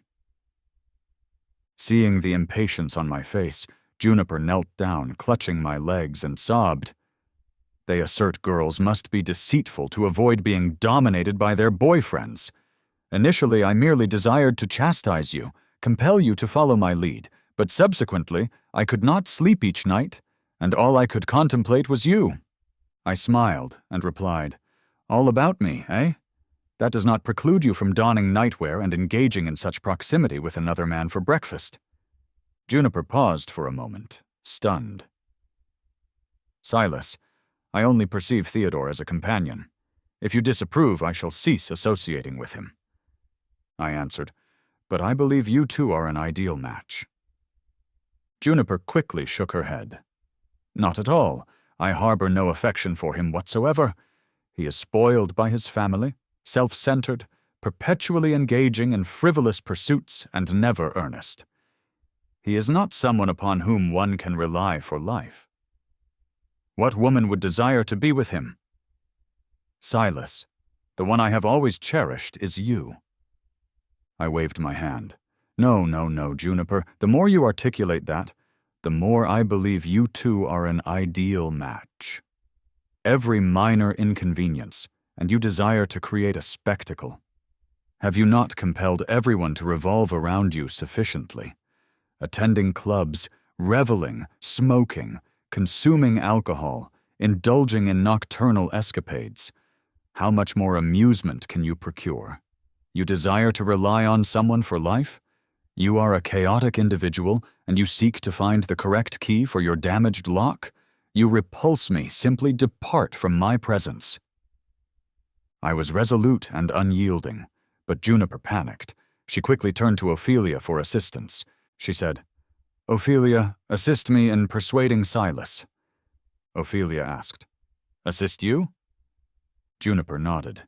Seeing the impatience on my face, Juniper knelt down, clutching my legs, and sobbed. They assert girls must be deceitful to avoid being dominated by their boyfriends. Initially, I merely desired to chastise you, compel you to follow my lead, but subsequently, I could not sleep each night, and all I could contemplate was you. I smiled and replied, "All about me, eh? That does not preclude you from donning nightwear and engaging in such proximity with another man for breakfast." Juniper paused for a moment, stunned. "Silas, I only perceive Theodore as a companion. If you disapprove, I shall cease associating with him." I answered, "But I believe you two are an ideal match." Juniper quickly shook her head. "Not at all. I harbor no affection for him whatsoever. He is spoiled by his family, self-centered, perpetually engaging in frivolous pursuits and never earnest. He is not someone upon whom one can rely for life. What woman would desire to be with him? Silas, the one I have always cherished is you." I waved my hand. No, Juniper. The more you articulate that, the more I believe you two are an ideal match. Every minor inconvenience, and you desire to create a spectacle. Have you not compelled everyone to revolve around you sufficiently? Attending clubs, reveling, smoking, consuming alcohol, indulging in nocturnal escapades. How much more amusement can you procure? You desire to rely on someone for life? You are a chaotic individual, and you seek to find the correct key for your damaged lock? You repulse me. Simply depart from my presence." I was resolute and unyielding, but Juniper panicked. She quickly turned to Ophelia for assistance. She said, "Ophelia, assist me in persuading Silas." Ophelia asked, "Assist you?" Juniper nodded.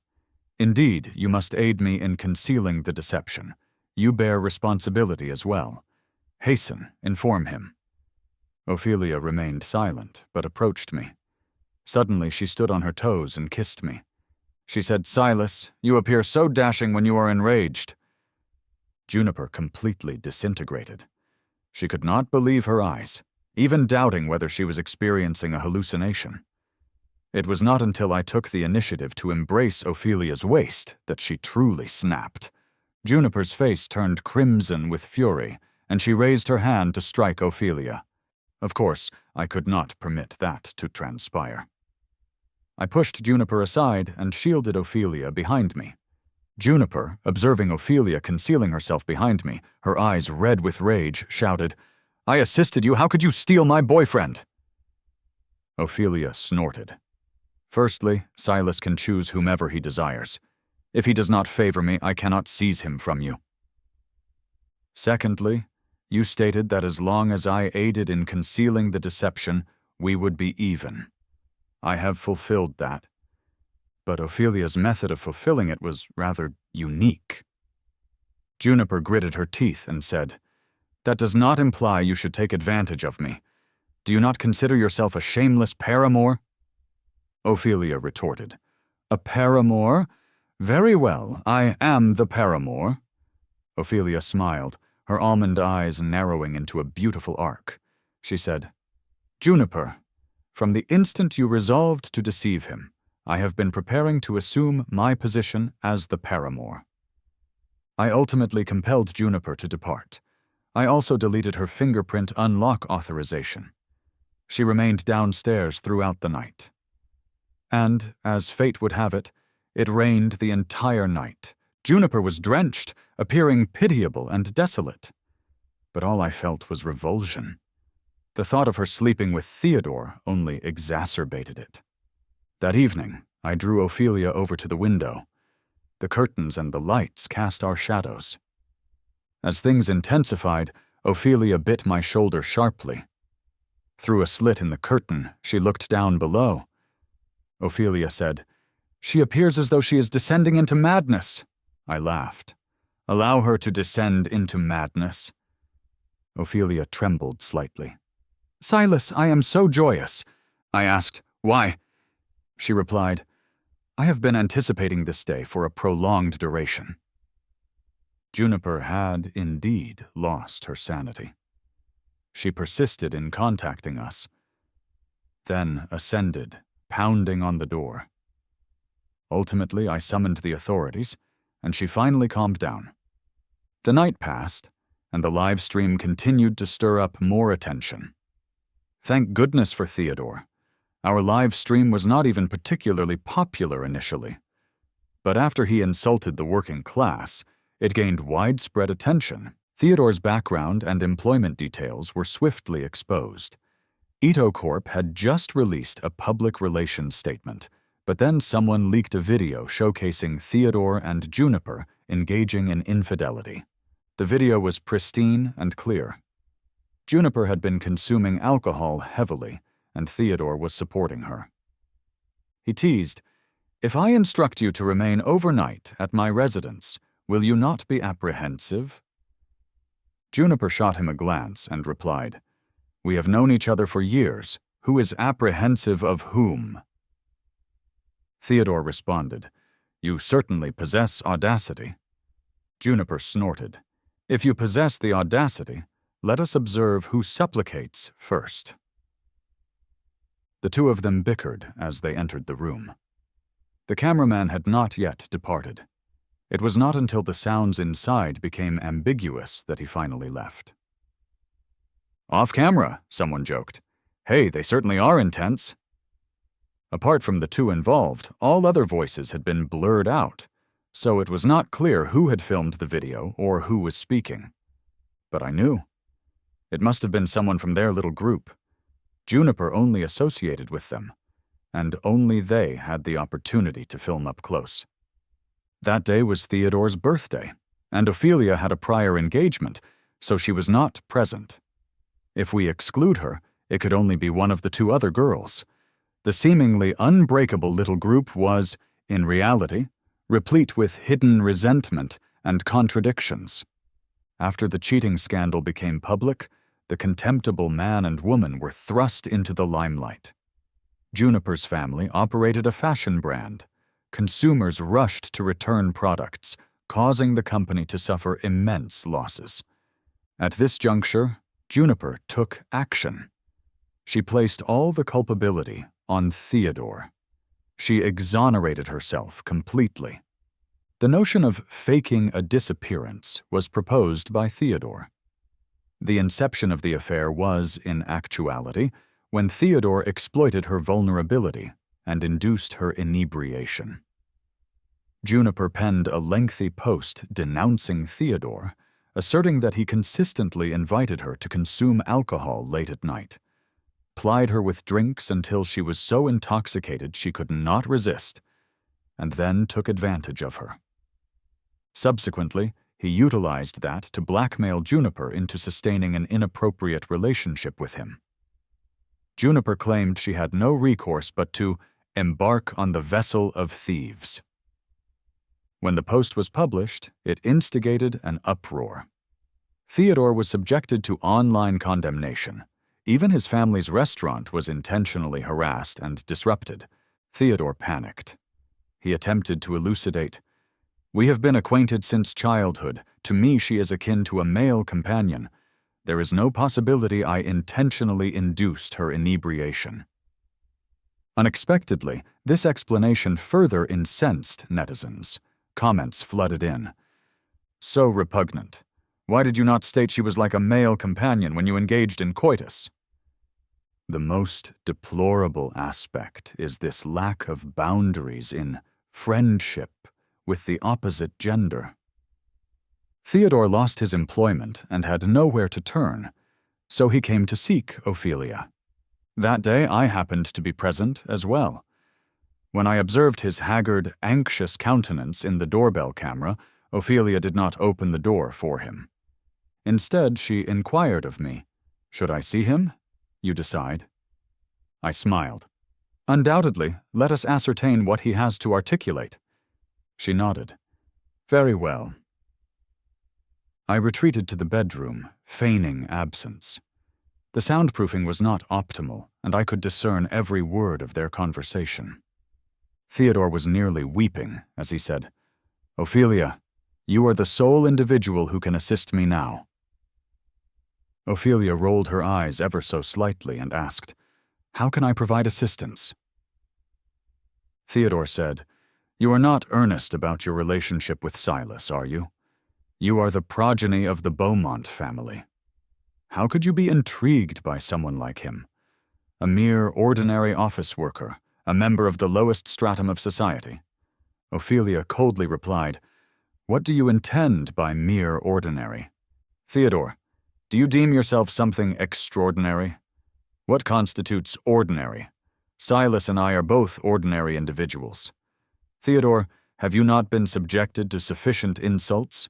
"Indeed, you must aid me in concealing the deception. You bear responsibility as well. Hasten, inform him." Ophelia remained silent, but approached me. Suddenly she stood on her toes and kissed me. She said, "Silas, you appear so dashing when you are enraged." Juniper completely disintegrated. She could not believe her eyes, even doubting whether she was experiencing a hallucination. It was not until I took the initiative to embrace Ophelia's waist that she truly snapped. Juniper's face turned crimson with fury, and she raised her hand to strike Ophelia. Of course, I could not permit that to transpire. I pushed Juniper aside and shielded Ophelia behind me. Juniper, observing Ophelia concealing herself behind me, her eyes red with rage, shouted, "I assisted you. How could you steal my boyfriend?" Ophelia snorted. "Firstly, Silas can choose whomever he desires. If he does not favor me, I cannot seize him from you. Secondly, you stated that as long as I aided in concealing the deception, we would be even. I have fulfilled that. But Ophelia's method of fulfilling it was rather unique." Juniper gritted her teeth and said, "That does not imply you should take advantage of me. Do you not consider yourself a shameless paramour?" Ophelia retorted, "A paramour? Very well, I am the paramour." Ophelia smiled, her almond eyes narrowing into a beautiful arc. She said, "Juniper, from the instant you resolved to deceive him, I have been preparing to assume my position as the paramour." I ultimately compelled Juniper to depart. I also deleted her fingerprint unlock authorization. She remained downstairs throughout the night. And, as fate would have it, it rained the entire night. Juniper was drenched, appearing pitiable and desolate. But all I felt was revulsion. The thought of her sleeping with Theodore only exacerbated it. That evening, I drew Ophelia over to the window. The curtains and the lights cast our shadows. As things intensified, Ophelia bit my shoulder sharply. Through a slit in the curtain, she looked down below. Ophelia said, "She appears as though she is descending into madness." I laughed. "Allow her to descend into madness." Ophelia trembled slightly. "Silas, I am so joyous." I asked, "Why?" She replied, "I have been anticipating this day for a prolonged duration." Juniper had indeed lost her sanity. She persisted in contacting us, then ascended, pounding on the door. Ultimately, I summoned the authorities, and she finally calmed down. The night passed, and the live stream continued to stir up more attention. Thank goodness for Theodore. Our live stream was not even particularly popular initially. But after he insulted the working class, it gained widespread attention. Theodore's background and employment details were swiftly exposed. Ito Corp had just released a public relations statement, but then someone leaked a video showcasing Theodore and Juniper engaging in infidelity. The video was pristine and clear. Juniper had been consuming alcohol heavily, and Theodore was supporting her. He teased, "If I instruct you to remain overnight at my residence, will you not be apprehensive?" Juniper shot him a glance and replied, "We have known each other for years. Who is apprehensive of whom?" Theodore responded, "You certainly possess audacity." Juniper snorted, "If you possess the audacity, let us observe who supplicates first." The two of them bickered as they entered the room. The cameraman had not yet departed. It was not until the sounds inside became ambiguous that he finally left. "Off camera," someone joked. "Hey, they certainly are intense." Apart from the two involved, all other voices had been blurred out, so it was not clear who had filmed the video or who was speaking. But I knew. It must have been someone from their little group. Juniper only associated with them. and only they had the opportunity to film up close. That day was Theodore's birthday, and Ophelia had a prior engagement, so she was not present. If we exclude her, it could only be one of the two other girls. The seemingly unbreakable little group was, in reality, replete with hidden resentment and contradictions. After the cheating scandal became public, the contemptible man and woman were thrust into the limelight. Juniper's family operated a fashion brand. Consumers rushed to return products, causing the company to suffer immense losses. At this juncture, Juniper took action. She placed all the culpability on Theodore. She exonerated herself completely. The notion of faking a disappearance was proposed by Theodore. The inception of the affair was, in actuality, when Theodore exploited her vulnerability and induced her inebriation. Juniper penned a lengthy post denouncing Theodore, asserting that he consistently invited her to consume alcohol late at night, plied her with drinks until she was so intoxicated she could not resist, and then took advantage of her. Subsequently, he utilized that to blackmail Juniper into sustaining an inappropriate relationship with him. Juniper claimed she had no recourse but to embark on the vessel of thieves. When the post was published, it instigated an uproar. Theodore was subjected to online condemnation. Even his family's restaurant was intentionally harassed and disrupted. Theodore panicked. He attempted to elucidate. "We have been acquainted since childhood. To me, she is akin to a male companion. There is no possibility I intentionally induced her inebriation." Unexpectedly, this explanation further incensed netizens. Comments flooded in. "So repugnant. Why did you not state she was like a male companion when you engaged in coitus?" The most deplorable aspect is this lack of boundaries in friendship with the opposite gender. Theodore lost his employment and had nowhere to turn, so he came to seek Ophelia. That day I happened to be present as well. When I observed his haggard, anxious countenance in the doorbell camera, Ophelia did not open the door for him. Instead, she inquired of me, "Should I see him? You decide." I smiled. "Undoubtedly, let us ascertain what he has to articulate." She nodded. "Very well." I retreated to the bedroom, feigning absence. The soundproofing was not optimal, and I could discern every word of their conversation. Theodore was nearly weeping as he said, "Ophelia, you are the sole individual who can assist me now." Ophelia rolled her eyes ever so slightly and asked, "How can I provide assistance?" Theodore said, "You are not earnest about your relationship with Silas, are you? You are the progeny of the Beaumont family. How could you be intrigued by someone like him? A mere ordinary office worker, a member of the lowest stratum of society." Ophelia coldly replied, "What do you intend by mere ordinary? Theodore, do you deem yourself something extraordinary? What constitutes ordinary? Silas and I are both ordinary individuals. Theodore, have you not been subjected to sufficient insults?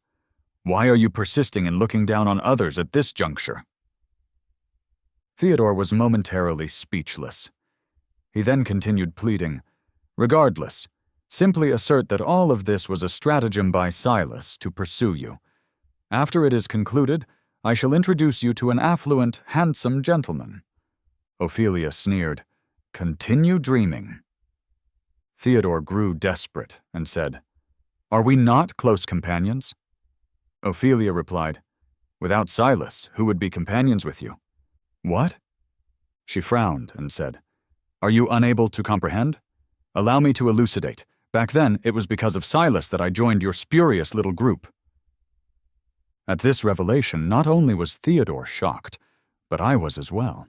Why are you persisting in looking down on others at this juncture?" Theodore was momentarily speechless. He then continued pleading, "Regardless, simply assert that all of this was a stratagem by Silas to pursue you. After it is concluded, I shall introduce you to an affluent, handsome gentleman." Ophelia sneered, "Continue dreaming." Theodore grew desperate and said, "Are we not close companions?" Ophelia replied, "Without Silas, who would be companions with you?" "What?" She frowned and said, "Are you unable to comprehend? Allow me to elucidate. Back then, it was because of Silas that I joined your spurious little group." At this revelation, not only was Theodore shocked, but I was as well.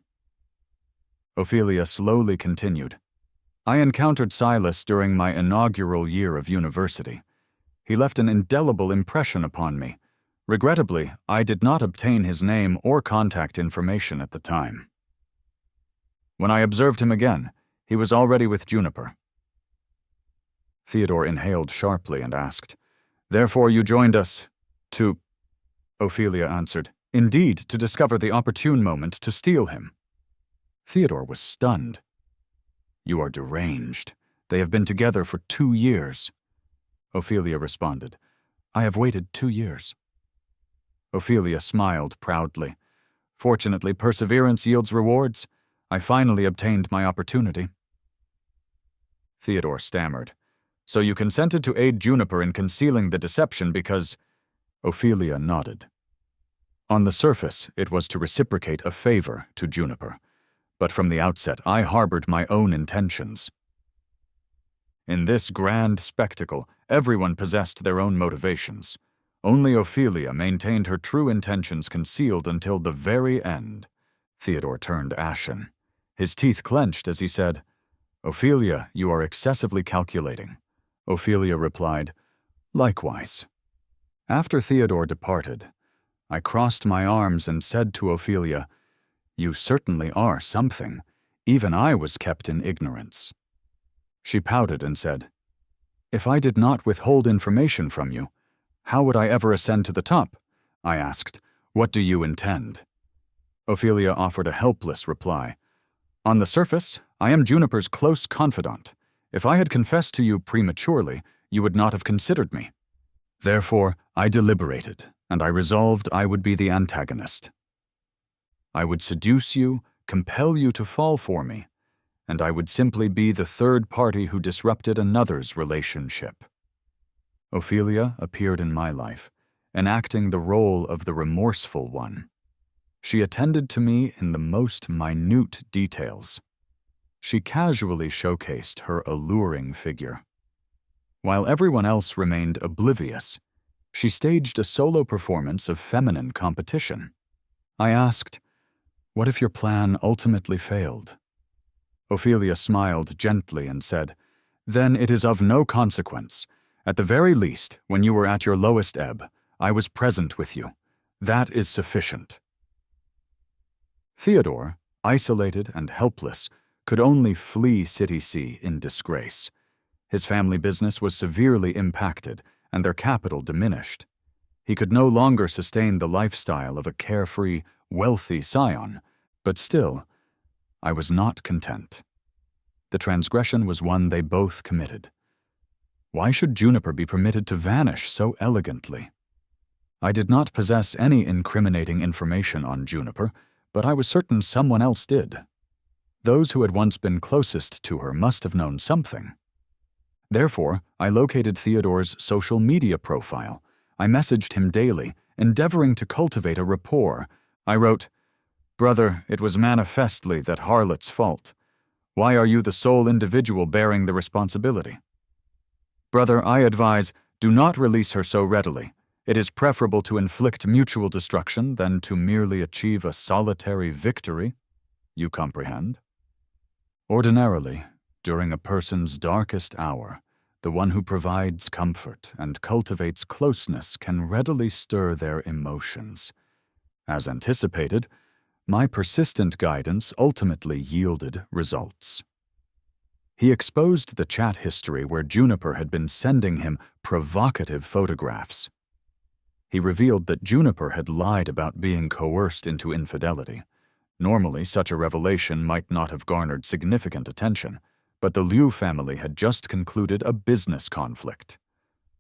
Ophelia slowly continued, "I encountered Silas during my inaugural year of university. He left an indelible impression upon me. Regrettably, I did not obtain his name or contact information at the time. When I observed him again, He was already with Juniper. Theodore inhaled sharply and asked, "Therefore you joined us to—" Ophelia answered, "Indeed, to discover the opportune moment to steal him." Theodore was stunned. "You are deranged. They have been together for 2 years." Ophelia responded, "I have waited 2 years." Ophelia smiled proudly. "Fortunately, perseverance yields rewards. I finally obtained my opportunity." Theodore stammered, "So you consented to aid Juniper in concealing the deception because—" Ophelia nodded. "On the surface, it was to reciprocate a favor to Juniper, but from the outset I harbored my own intentions. In this grand spectacle, everyone possessed their own motivations. Only Ophelia maintained her true intentions concealed until the very end." Theodore turned ashen. His teeth clenched as he said, "Ophelia, you are excessively calculating." Ophelia replied, "Likewise." After Theodore departed, I crossed my arms and said to Ophelia, "You certainly are something. Even I was kept in ignorance." She pouted and said, "If I did not withhold information from you, how would I ever ascend to the top?" I asked, "What do you intend?" Ophelia offered a helpless reply. "On the surface, I am Juniper's close confidant. If I had confessed to you prematurely, you would not have considered me. Therefore, I deliberated, and I resolved I would be the antagonist. I would seduce you, compel you to fall for me, and I would simply be the third party who disrupted another's relationship." Ophelia appeared in my life, enacting the role of the remorseful one. She attended to me in the most minute details. She casually showcased her alluring figure. While everyone else remained oblivious, she staged a solo performance of feminine competition. I asked, "What if your plan ultimately failed?" Ophelia smiled gently and said, "Then it is of no consequence. At the very least, when you were at your lowest ebb, I was present with you. That is sufficient." Theodore, isolated and helpless, could only flee City C in disgrace. His family business was severely impacted, and their capital diminished. He could no longer sustain the lifestyle of a carefree, wealthy scion, but still, I was not content. The transgression was one they both committed. Why should Juniper be permitted to vanish so elegantly? I did not possess any incriminating information on Juniper, but I was certain someone else did. Those who had once been closest to her must have known something. Therefore, I located Theodore's social media profile. I messaged him daily, endeavoring to cultivate a rapport. I wrote, "Brother, it was manifestly that harlot's fault. Why are you the sole individual bearing the responsibility? Brother, I advise, do not release her so readily. It is preferable to inflict mutual destruction than to merely achieve a solitary victory. You comprehend?" Ordinarily, during a person's darkest hour, the one who provides comfort and cultivates closeness can readily stir their emotions. As anticipated, my persistent guidance ultimately yielded results. He exposed the chat history where Juniper had been sending him provocative photographs. He revealed that Juniper had lied about being coerced into infidelity. Normally, such a revelation might not have garnered significant attention, but the Liu family had just concluded a business conflict.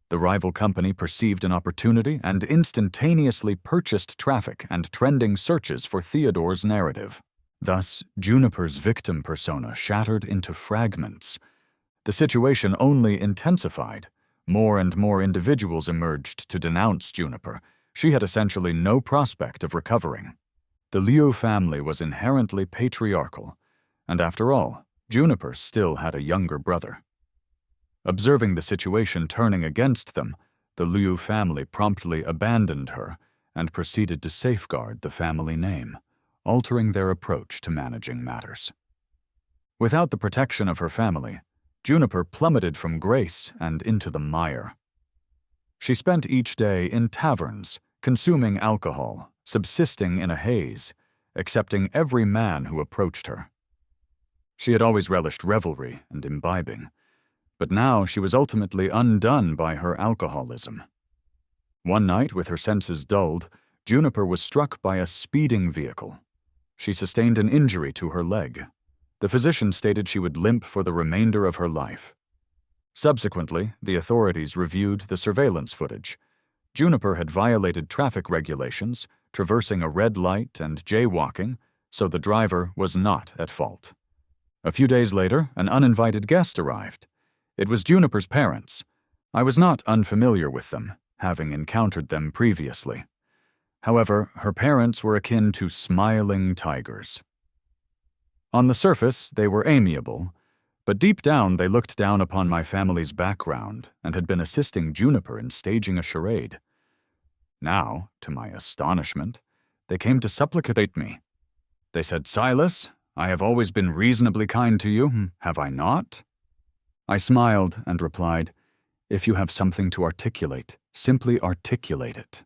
The rival company perceived an opportunity and instantaneously purchased traffic and trending searches for Theodore's narrative. Thus, Juniper's victim persona shattered into fragments. The situation only intensified. More and more individuals emerged to denounce Juniper. She had essentially no prospect of recovering. The Liu family was inherently patriarchal, and after all, Juniper still had a younger brother. Observing the situation turning against them, the Liu family promptly abandoned her and proceeded to safeguard the family name, altering their approach to managing matters. Without the protection of her family, Juniper plummeted from grace and into the mire. She spent each day in taverns, consuming alcohol, subsisting in a haze, accepting every man who approached her. She had always relished revelry and imbibing, but now she was ultimately undone by her alcoholism. One night, with her senses dulled, Juniper was struck by a speeding vehicle. She sustained an injury to her leg. The physician stated she would limp for the remainder of her life. Subsequently, the authorities reviewed the surveillance footage. Juniper had violated traffic regulations, traversing a red light and jaywalking, so the driver was not at fault. A few days later, an uninvited guest arrived. It was Juniper's parents. I was not unfamiliar with them, having encountered them previously. However, her parents were akin to smiling tigers. On the surface, they were amiable, but deep down they looked down upon my family's background and had been assisting Juniper in staging a charade. Now, to my astonishment, they came to supplicate me. They said, "Silas, I have always been reasonably kind to you, have I not?" I smiled and replied, "If you have something to articulate, simply articulate it."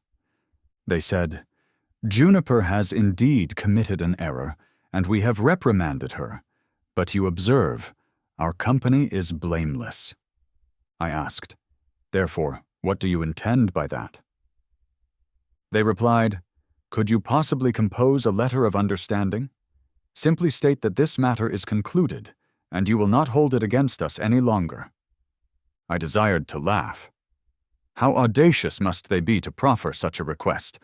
They said, "Juniper has indeed committed an error, and we have reprimanded her, but you observe, our company is blameless." I asked, "Therefore, what do you intend by that?" They replied, "Could you possibly compose a letter of understanding? Simply state that this matter is concluded, and you will not hold it against us any longer." I desired to laugh. How audacious must they be to proffer such a request?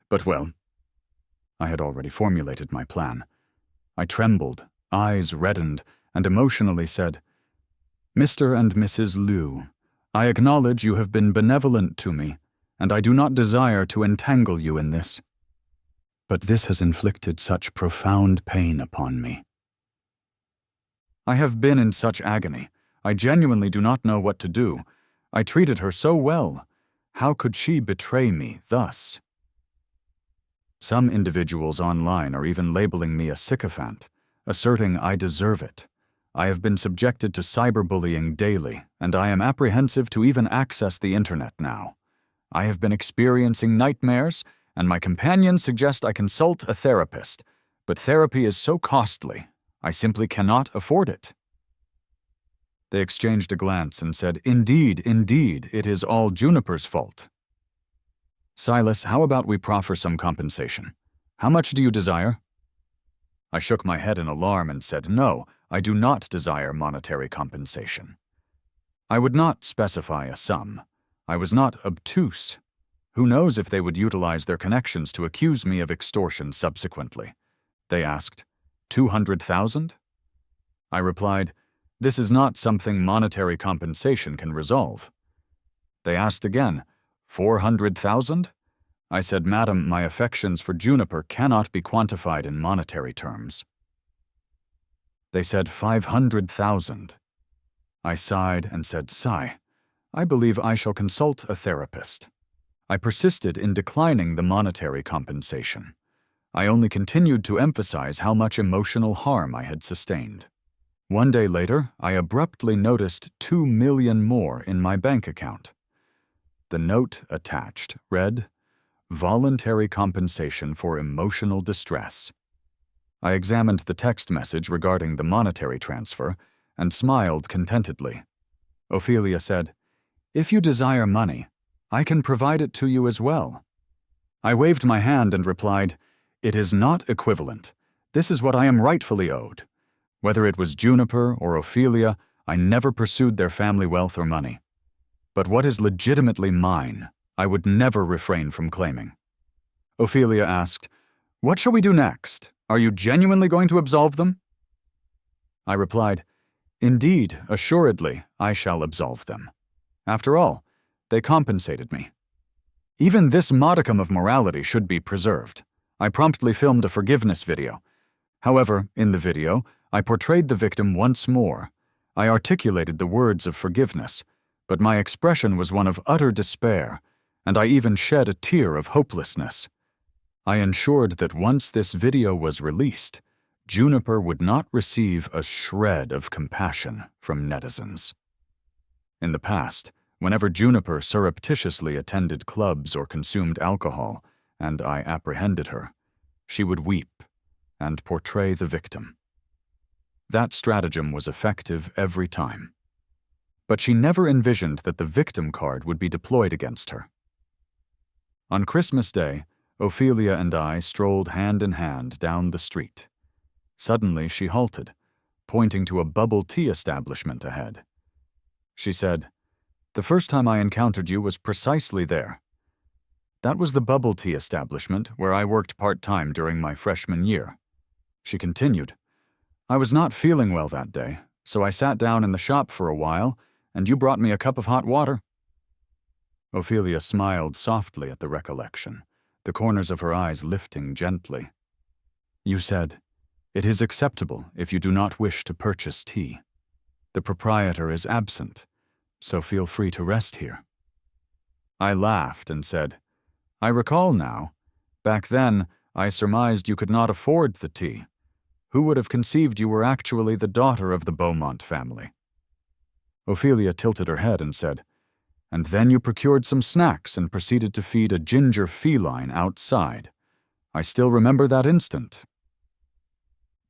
But well, I had already formulated my plan. I trembled, eyes reddened, and emotionally said, "Mr. and Mrs. Liu, I acknowledge you have been benevolent to me, and I do not desire to entangle you in this. But this has inflicted such profound pain upon me. I have been in such agony. I genuinely do not know what to do. I treated her so well. How could she betray me thus? Some individuals online are even labeling me a sycophant, asserting I deserve it. I have been subjected to cyberbullying daily, and I am apprehensive to even access the internet now. I have been experiencing nightmares, and my companions suggest I consult a therapist, but therapy is so costly, I simply cannot afford it." They exchanged a glance and said, "Indeed, indeed, it is all Juniper's fault." "Silas, how about we proffer some compensation? How much do you desire?" I shook my head in alarm and said, "No, I do not desire monetary compensation." I would not specify a sum. I was not obtuse. Who knows if they would utilize their connections to accuse me of extortion subsequently? They asked, 200,000? I replied, "This is not something monetary compensation can resolve." They asked again, 400,000? I said, "Madam, my affections for Juniper cannot be quantified in monetary terms." They said 500,000. I sighed and said, "Sigh, I believe I shall consult a therapist." I persisted in declining the monetary compensation. I only continued to emphasize how much emotional harm I had sustained. One day later, I abruptly noticed 2 million more in my bank account. The note attached read, "Voluntary compensation for emotional distress." I examined the text message regarding the monetary transfer and smiled contentedly. Ophelia said, "If you desire money, I can provide it to you as well." I waved my hand and replied, "It is not equivalent. This is what I am rightfully owed. Whether it was Juniper or Ophelia, I never pursued their family wealth or money. But what is legitimately mine, I would never refrain from claiming." Ophelia asked, "What shall we do next? Are you genuinely going to absolve them?" I replied, "Indeed, assuredly, I shall absolve them. After all, they compensated me. Even this modicum of morality should be preserved." I promptly filmed a forgiveness video. However, in the video, I portrayed the victim once more. I articulated the words of forgiveness, but my expression was one of utter despair, and I even shed a tear of hopelessness. I ensured that once this video was released, Juniper would not receive a shred of compassion from netizens. In the past, whenever Juniper surreptitiously attended clubs or consumed alcohol, and I apprehended her, she would weep and portray the victim. That stratagem was effective every time. But she never envisioned that the victim card would be deployed against her. On Christmas Day, Ophelia and I strolled hand in hand down the street. Suddenly she halted, pointing to a bubble tea establishment ahead. She said, "The first time I encountered you was precisely there. That was the bubble tea establishment where I worked part-time during my freshman year." She continued, "I was not feeling well that day, so I sat down in the shop for a while, and you brought me a cup of hot water." Ophelia smiled softly at the recollection, the corners of her eyes lifting gently. "You said, 'It is acceptable if you do not wish to purchase tea. The proprietor is absent, so feel free to rest here.'" I laughed and said, "I recall now. Back then, I surmised you could not afford the tea. Who would have conceived you were actually the daughter of the Beaumont family?" Ophelia tilted her head and said, "And then you procured some snacks and proceeded to feed a ginger feline outside. I still remember that instant."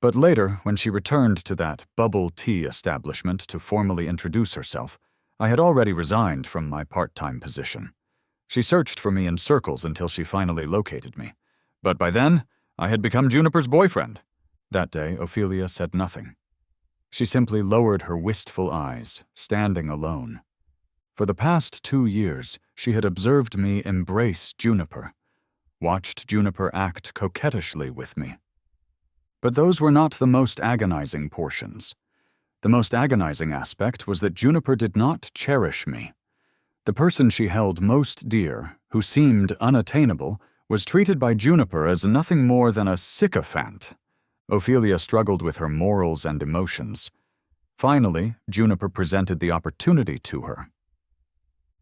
But later, when she returned to that bubble tea establishment to formally introduce herself, I had already resigned from my part-time position. She searched for me in circles until she finally located me. But by then, I had become Juniper's boyfriend. That day, Ophelia said nothing. She simply lowered her wistful eyes, standing alone. For the past 2 years, she had observed me embrace Juniper, watched Juniper act coquettishly with me. But those were not the most agonizing portions. The most agonizing aspect was that Juniper did not cherish me. The person she held most dear, who seemed unattainable, was treated by Juniper as nothing more than a sycophant. Ophelia struggled with her morals and emotions. Finally, Juniper presented the opportunity to her.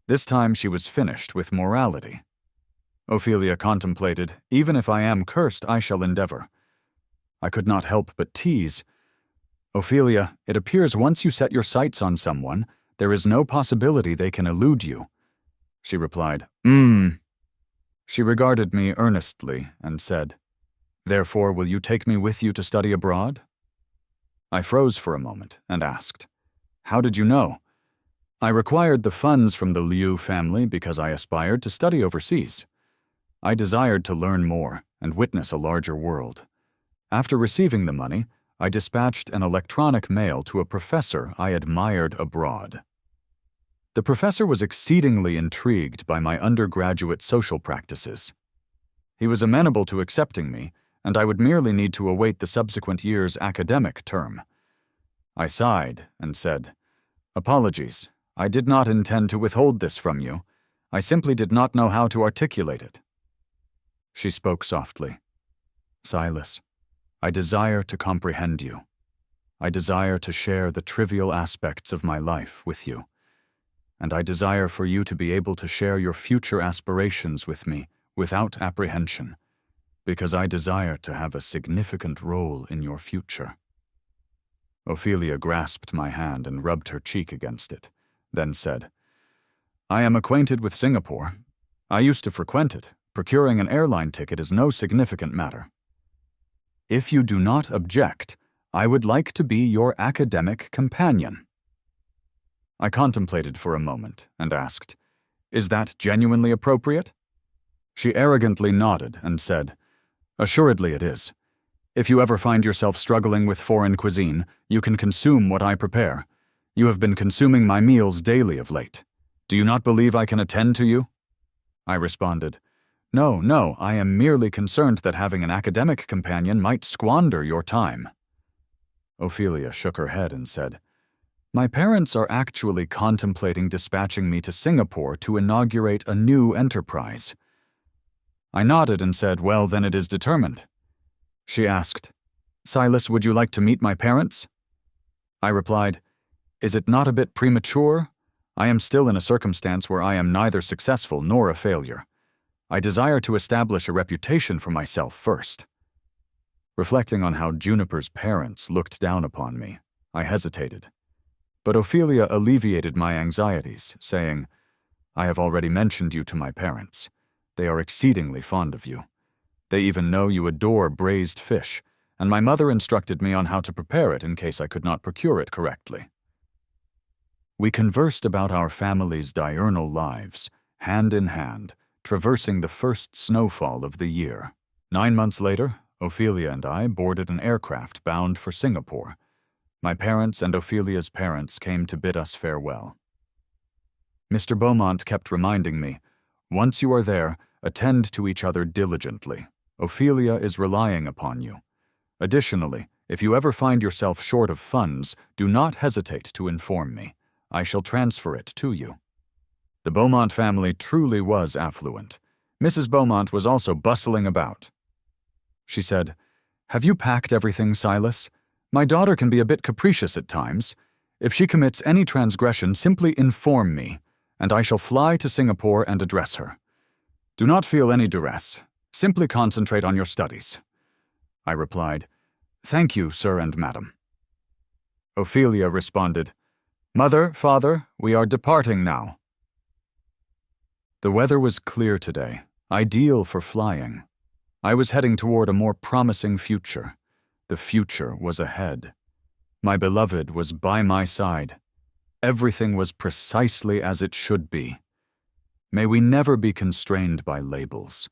This time she was finished with morality. Ophelia contemplated, "Even if I am cursed, I shall endeavor." I could not help but tease, "Ophelia, it appears once you set your sights on someone, there is no possibility they can elude you." She replied, She regarded me earnestly and said, "Therefore, will you take me with you to study abroad?" I froze for a moment and asked, "How did you know?" "I required the funds from the Liu family because I aspired to study overseas. I desired to learn more and witness a larger world. After receiving the money, I dispatched an electronic mail to a professor I admired abroad. The professor was exceedingly intrigued by my undergraduate social practices. He was amenable to accepting me, and I would merely need to await the subsequent year's academic term. I sighed and said, "Apologies, I did not intend to withhold this from you. I simply did not know how to articulate it." She spoke softly. "Silas, I desire to comprehend you. I desire to share the trivial aspects of my life with you. And I desire for you to be able to share your future aspirations with me without apprehension, because I desire to have a significant role in your future." Ophelia grasped my hand and rubbed her cheek against it, then said, "I am acquainted with Singapore. I used to frequent it. Procuring an airline ticket is no significant matter. If you do not object, I would like to be your academic companion." I contemplated for a moment and asked, "Is that genuinely appropriate?" She arrogantly nodded and said, "Assuredly it is. If you ever find yourself struggling with foreign cuisine, you can consume what I prepare. You have been consuming my meals daily of late. Do you not believe I can attend to you?" I responded, No, I am merely concerned that having an academic companion might squander your time." Ophelia shook her head and said, "My parents are actually contemplating dispatching me to Singapore to inaugurate a new enterprise." I nodded and said, "Well, then it is determined." She asked, "Silas, would you like to meet my parents?" I replied, "Is it not a bit premature? I am still in a circumstance where I am neither successful nor a failure. I desire to establish a reputation for myself first." Reflecting on how Juniper's parents looked down upon me, I hesitated. But Ophelia alleviated my anxieties, saying, "I have already mentioned you to my parents. They are exceedingly fond of you. They even know you adore braised fish, and my mother instructed me on how to prepare it in case I could not procure it correctly. We conversed about our family's diurnal lives, hand in hand, traversing the first snowfall of the year. 9 months later, Ophelia and I boarded an aircraft bound for Singapore. My parents and Ophelia's parents came to bid us farewell. Mr. Beaumont kept reminding me, "Once you are there, attend to each other diligently. Ophelia is relying upon you. Additionally, if you ever find yourself short of funds, do not hesitate to inform me. I shall transfer it to you." The Beaumont family truly was affluent. Mrs. Beaumont was also bustling about. She said, "Have you packed everything, Silas? My daughter can be a bit capricious at times. If she commits any transgression, simply inform me, and I shall fly to Singapore and address her. Do not feel any duress. Simply concentrate on your studies." I replied, "Thank you, sir and madam." Ophelia responded, "Mother, father, we are departing now." The weather was clear today, ideal for flying. I was heading toward a more promising future. The future was ahead. My beloved was by my side. Everything was precisely as it should be. May we never be constrained by labels.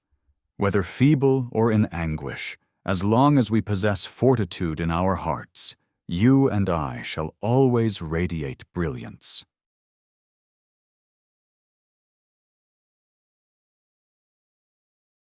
Whether feeble or in anguish, as long as we possess fortitude in our hearts, you and I shall always radiate brilliance.